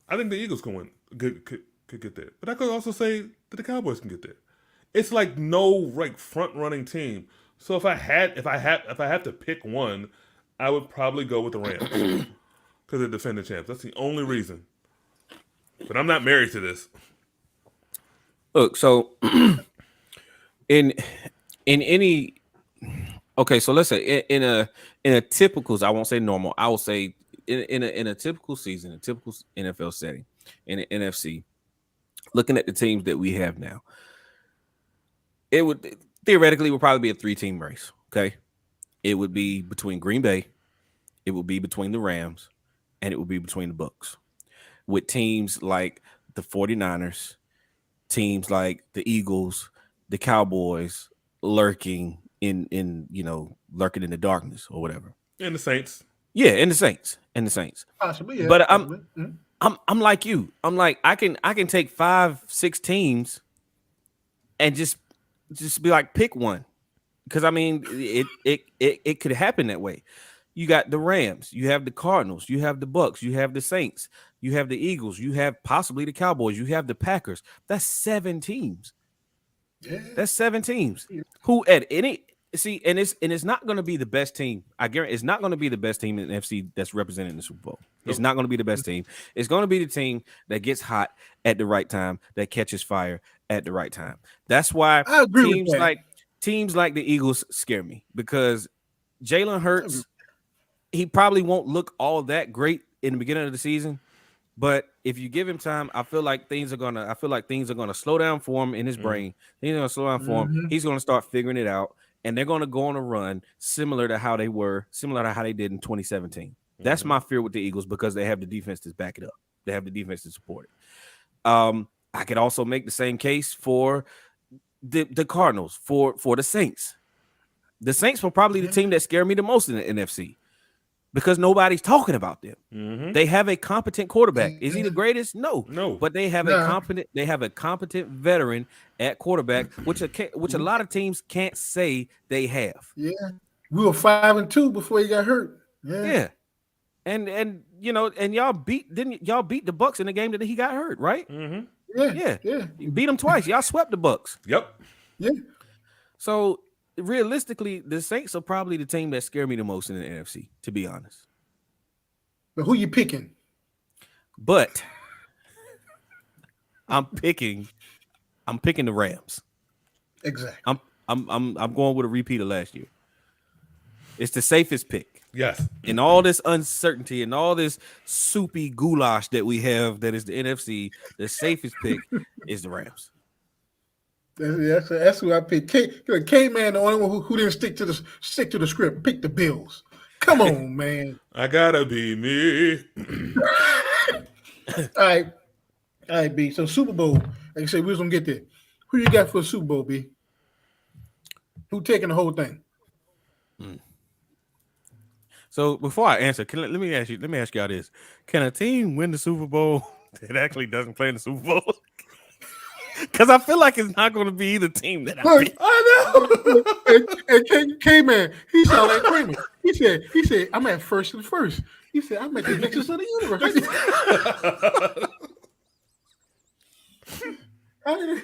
I think the Eagles can win, could get there, but I could also say that the Cowboys can get there. It's like no like front running team. So if I have to pick one, I would probably go with the Rams because they're defending champs. That's the only reason. But I'm not married to this. Look, so in any. Okay, so let's say in a typical, I won't say normal, I will say in a typical season, a typical NFL setting, in the NFC, looking at the teams that we have now, it would theoretically probably be a 3-team race. Okay, it would be between Green Bay, it would be between the Rams, and it would be between the Bucs, with teams like the 49ers, teams like the Eagles, the Cowboys lurking in lurking in the darkness or whatever. And the Saints. Yeah, and the Saints. Possibly, yeah. But possibly. Mhm. I'm like you. I'm like I can take 5-6 teams and just be like pick one. Because I mean it could happen that way. You got the Rams, you have the Cardinals, you have the Bucks, you have the Saints, you have the Eagles, you have possibly the Cowboys, you have the Packers. That's 7 teams. Yeah. That's 7 teams who at any see, and it's not going to be the best team. I guarantee it's not going to be the best team in the NFC that's represented in the Super Bowl. It's not going to be the best team. It's going to be the team that gets hot at the right time, that catches fire at the right time. That's why I agree with that. teams like the Eagles scare me because Jalen Hurts, he probably won't look all that great in the beginning of the season. But if you give him time, I feel like things are gonna slow down for him in his brain. Things are gonna slow down for him. He's gonna start figuring it out, and they're gonna go on a run similar to how they did in 2017. That's my fear with the Eagles because they have the defense to back it up. They have the defense to support it. I could also make the same case for the Cardinals, for the Saints. The Saints were probably the team that scared me the most in the NFC. Because nobody's talking about them. They have a competent quarterback. Is he the greatest? No. But they have a competent veteran at quarterback, which a lot of teams can't say they have. Yeah, we were 5-2 before he got hurt. Yeah. And you know, and y'all beat the Bucks in the game that he got hurt, right? Yeah. You beat them twice. Y'all swept the Bucks. Yep. Yeah. So realistically, the Saints are probably the team that scare me the most in the NFC, to be honest. But who you picking? But I'm picking the Rams. Exactly. I'm going with a repeat of last year. It's the safest pick. Yes. In all this uncertainty and all this soupy goulash that we have, that is the NFC, the safest pick is the Rams. That's who I picked. K-Man, the only one who didn't stick to the script. Pick the Bills. Come on, man. I gotta be me. All right, B. So Super Bowl. Like I said, we was gonna get there. Who you got for the Super Bowl, B? Who taking the whole thing? So before I answer, let me ask y'all this: can a team win the Super Bowl that actually doesn't play in the Super Bowl? Because I feel like it's not going to be either team that I pick. I know. and K-Man, he sound like Kramer. He said, I'm at first and first. He said, I'm at the nexus of the universe. I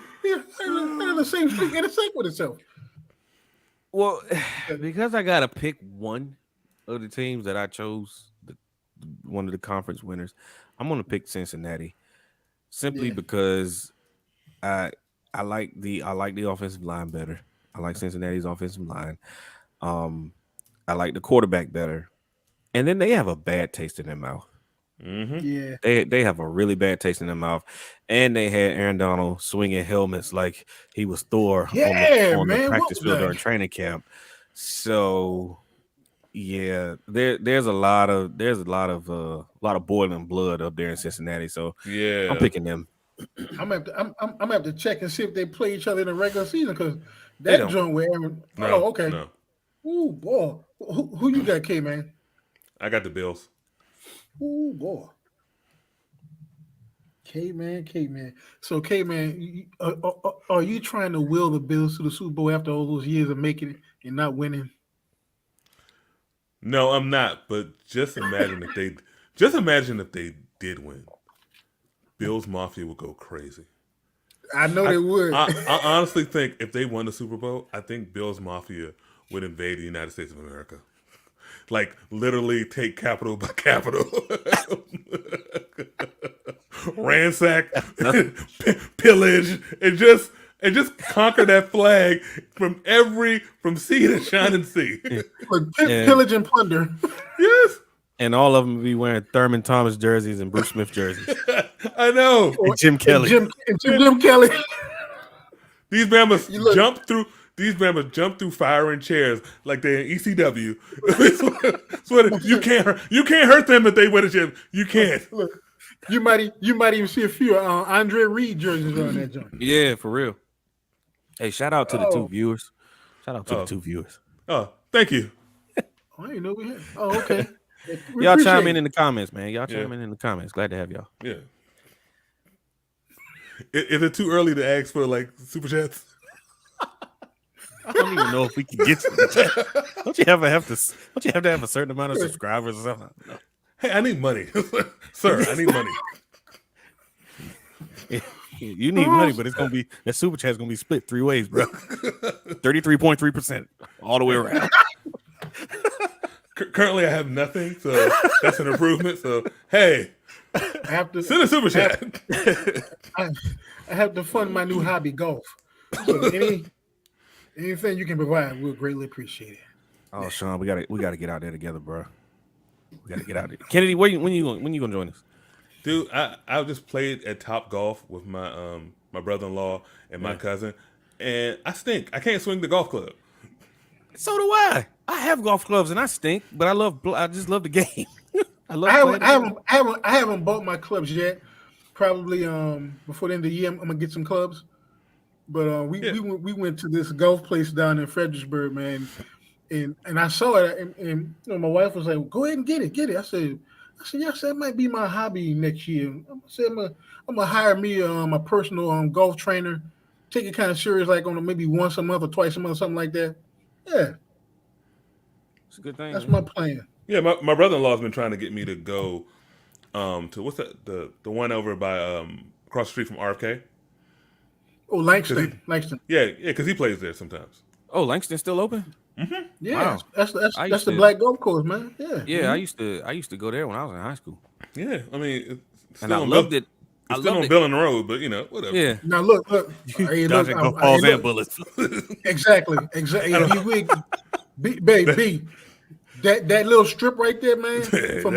the same street in a sync with itself. Well, because I got to pick one of the teams that I chose, one of the conference winners, I'm going to pick Cincinnati simply because I like the offensive line better. I like Cincinnati's offensive line. I like the quarterback better. And then they have a bad taste in their mouth. Yeah. They have a really bad taste in their mouth. And they had Aaron Donald swinging helmets like he was Thor on the practice field during training camp. So yeah, there's a lot of boiling blood up there in Cincinnati. So yeah, I'm picking them. I'm gonna have to check and see if they play each other in the regular season because that joint with Aaron. No, okay. No. Ooh boy, who you got, K-Man? I got the Bills. Ooh boy, K-Man. So K-Man, are you trying to will the Bills to the Super Bowl after all those years of making it and not winning? No, I'm not. But just imagine if they did win. Bills Mafia would go crazy. I know they would. I honestly think if they won the Super Bowl, I think Bills Mafia would invade the United States of America. Like literally take capital by capital. Ransack, pillage, and just conquer that flag from sea to shining sea. Pillage and plunder. Yes. And all of them will be wearing Thurman Thomas jerseys and Bruce Smith jerseys. I know. And Jim Kelly. Jim Kelly. These Bama's jump through fire and chairs like they're in ECW. You can't hurt them if they win a chip. You can't. Look, you might even see a few Andre Reed jerseys on that joint. Yeah, for real. Hey, shout out to the two viewers. Shout out to the two viewers. Oh, thank you. I didn't know we had. Oh, okay. We Y'all appreciate chime it. in the comments, man. Y'all Yeah. chime in the comments. Glad to have y'all. Yeah. Is it too early to ask for like super chats? I don't even know if we can get to the chat. Don't you have to have a certain amount of subscribers or something? No. Hey, I need money, sir. I need money. You need money, but it's gonna be that super chat's gonna be split 3 ways, bro. 33.3% all the way around. Currently, I have nothing, so that's an improvement. So, hey, I have to. send a super chat. I have to fund my new hobby, golf. So anything you can provide, we'll greatly appreciate it. Oh, Sean, we gotta get out there together, bro. We gotta get out there. Kennedy, when you gonna join us? Dude, I just played at Top Golf with my my brother-in-law and my cousin, and I stink. I can't swing the golf club. So do I. I have golf clubs and I stink, but I just love the game. I haven't bought my clubs yet. Probably before the end of the year, I'm gonna get some clubs. But we went to this golf place down in Fredericksburg, man, and I saw it, and my wife was like, "Go ahead and get it." I said, "Yes, that might be my hobby next year." I said, "I'm gonna hire me a personal golf trainer, take it kind of serious, like on maybe once a month or twice a month, something like that." Yeah, it's a good thing. that's my plan. Yeah, my brother-in-law's been trying to get me to go to what's that the one over by across the street from RFK. Oh, Langston. Yeah, because he plays there sometimes. Oh, Langston's still open? Yeah, Wow. that's used the to- black golf course, man. Yeah, Yeah, I used to go there when I was in high school. Yeah, I mean, it's And I still loved it. It's still on loved it. Bellin Road, but whatever. Yeah. Now look. Hey, look, Dodging golf balls hey, and look. bullets. Exactly. B. That little strip right there, man, from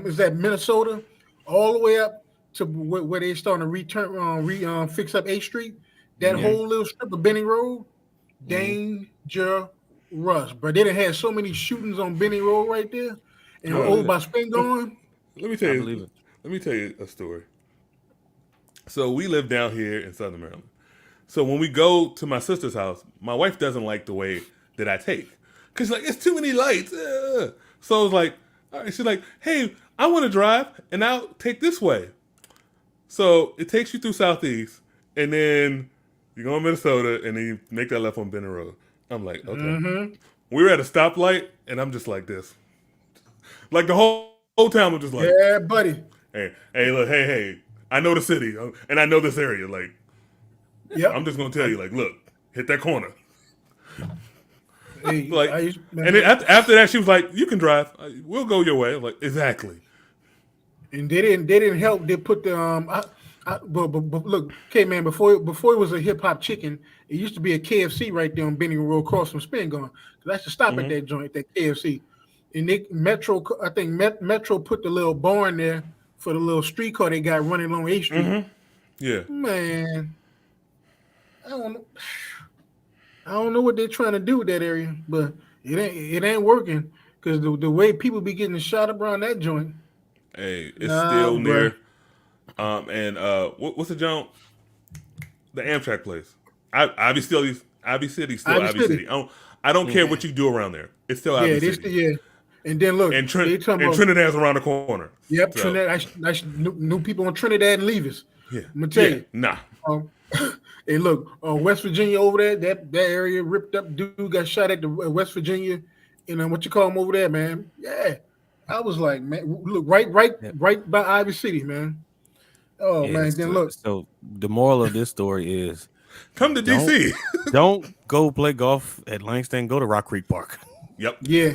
is that Minnesota, all the way up to where they starting to fix up 8th Street. That whole little strip of Benning Road, dangerous, bro. They done had so many shootings on Benning Road right there, and over by Spingarn. Let me tell you. believe it. Let me tell you a story. So we live down here in Southern Maryland. So when we go to my sister's house, my wife doesn't like the way that I take. Because like, it's too many lights. So it's like, all right, she's like, hey, I want to drive, and I'll take this way. So it takes you through Southeast, and then you go to Minnesota, and then you make that left on Benning Road. I'm like, okay. We were at a stoplight, and I'm just like this. Like the whole town was just like, Yeah, buddy. hey, look, hey, I know the city, and I know this area. Like, Yep. I'm just gonna tell you, like, look, hit that corner. Hey, Like, man, and then after that, she was like, "You can drive. We'll go your way." I'm like, exactly. and they didn't help. They put the but look, okay, man. Before it was a hip hop chicken, it used to be a KFC right there on Benning Road, across from Spingarn. Because I used to stop at that joint, that KFC. And I think Metro put the little barn there for the little streetcar they got running along 8th Street. Yeah. Man, I don't know what they're trying to do with that area, but it ain't working because the way people be getting shot up around that joint. Hey, it's Nah, still bruh. near. And what's the jump? The Amtrak place. Ivy City, still Ivy Ivy City. City. I don't care what you do around there. It's still Ivy City. Yeah. And then look, And, they talking about, Trinidad's around the corner. Yep, So, Trinidad. I knew people on Trinidad and Levis. Yeah. I'm gonna tell Yeah. you. Nah. Hey, look, West Virginia over there, that area ripped up. Dude got shot at the West Virginia, what you call them over there, man? Yeah, I was like, man, look right by Ivy City, man. Oh Yeah, man, then look, So the moral of this story is Come to DC. don't go play golf at Langston. Go to Rock Creek Park. Yep. yeah.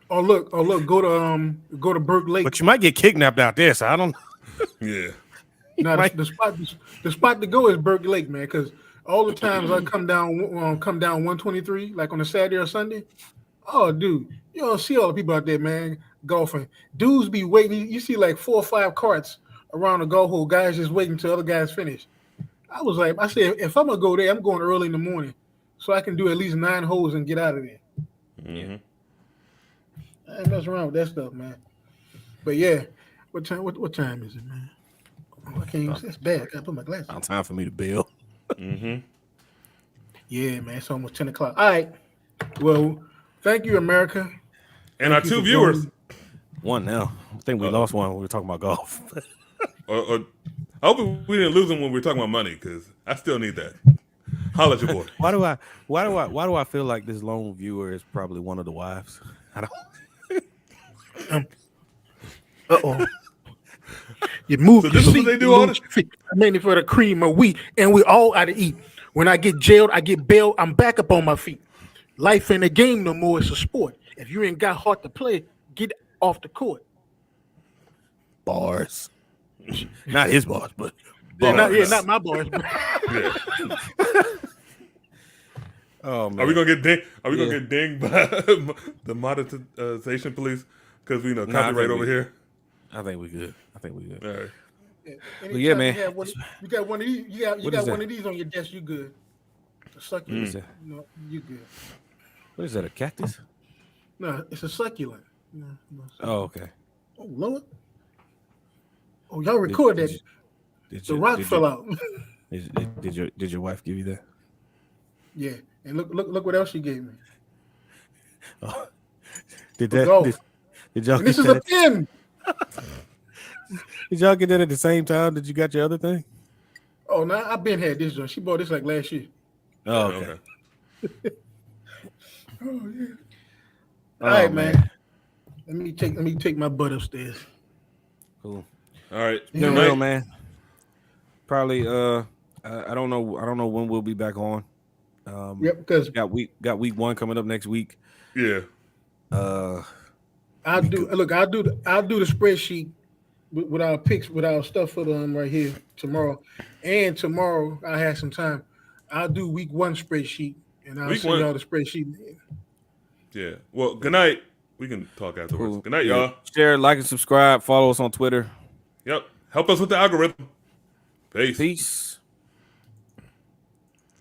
Oh look, go to Burke Lake. But you might get kidnapped out there, so I don't. Yeah. Now Right. the spot to go is Burke Lake, man, because all the times I come down 123, like on a Saturday or Sunday. Oh, dude, you don't see all the people out there, man, golfing. Dudes be waiting. You see like 4 or 5 carts around the golf hole. Guys just waiting till other guys finish. I said, if I'm gonna go there, I'm going early in the morning, so I can do at least 9 holes and get out of there. Mm-hmm. I ain't messing around with that stuff, man. But yeah, what time is it, man? Oh, I can't. That's bad. I gotta put my glasses on. Time for me to bail. Mm-hmm. Yeah, man, it's almost 10 o'clock. All right. Well, thank you, America. And our Thank you 2 for viewers. joining. One now. I think we lost one when we were talking about golf. I hope we didn't lose them when we were talking about money, because I still need that. Holla at your boy. why do I feel like this lone viewer is probably one of the wives? I don't. Uh-oh. You move So your this is what feet, they do you all move this- your feet. Mainly for the cream of wheat, and we all out to eat. When I get jailed, I get bailed, I'm back up on my feet. Life ain't a game no more, it's a sport. If you ain't got heart to play, get off the court. Bars. Not his bars, but Not my boys. But Yeah. oh man. Are we gonna get dinged? Are we Yeah. gonna get dinged by the monetization police? Because we know Nah, I copyright think over we- here. I think we good. All right. anytime yeah, man. You got one of these. You What got is one that? of these on your desk. You good? A succulent. is that? No, you good. What is that? A cactus? No, it's a succulent. No. Oh, okay. Oh Lord. Oh, y'all record that. Did The rock fell out. Did your wife give you that? Yeah, and look what else she gave me. Did For that? golf. Did y'all And get this is a that? pin. Did y'all get that at the same time that you got your other thing? Oh, no, I've been had this joint. She bought this like last year. Oh, okay. Oh yeah. Oh, All right, man. Let me take my butt upstairs. Cool. All right. Yeah. Good Been night. real, man. Probably. I don't know. I don't know when we'll be back on. Yep, because Got week 1 coming up next week. Yeah. I'll do the spreadsheet with our picks, with our stuff for them right here tomorrow. And tomorrow I have some time. I'll do week 1 spreadsheet and I'll Week send 1. y'all the spreadsheet. Yeah. Well, good night. We can talk afterwards. Cool. Good night, Yeah. y'all. Share, like, and subscribe. Follow us on Twitter. Yep. Help us with the algorithm. Peace. Peace.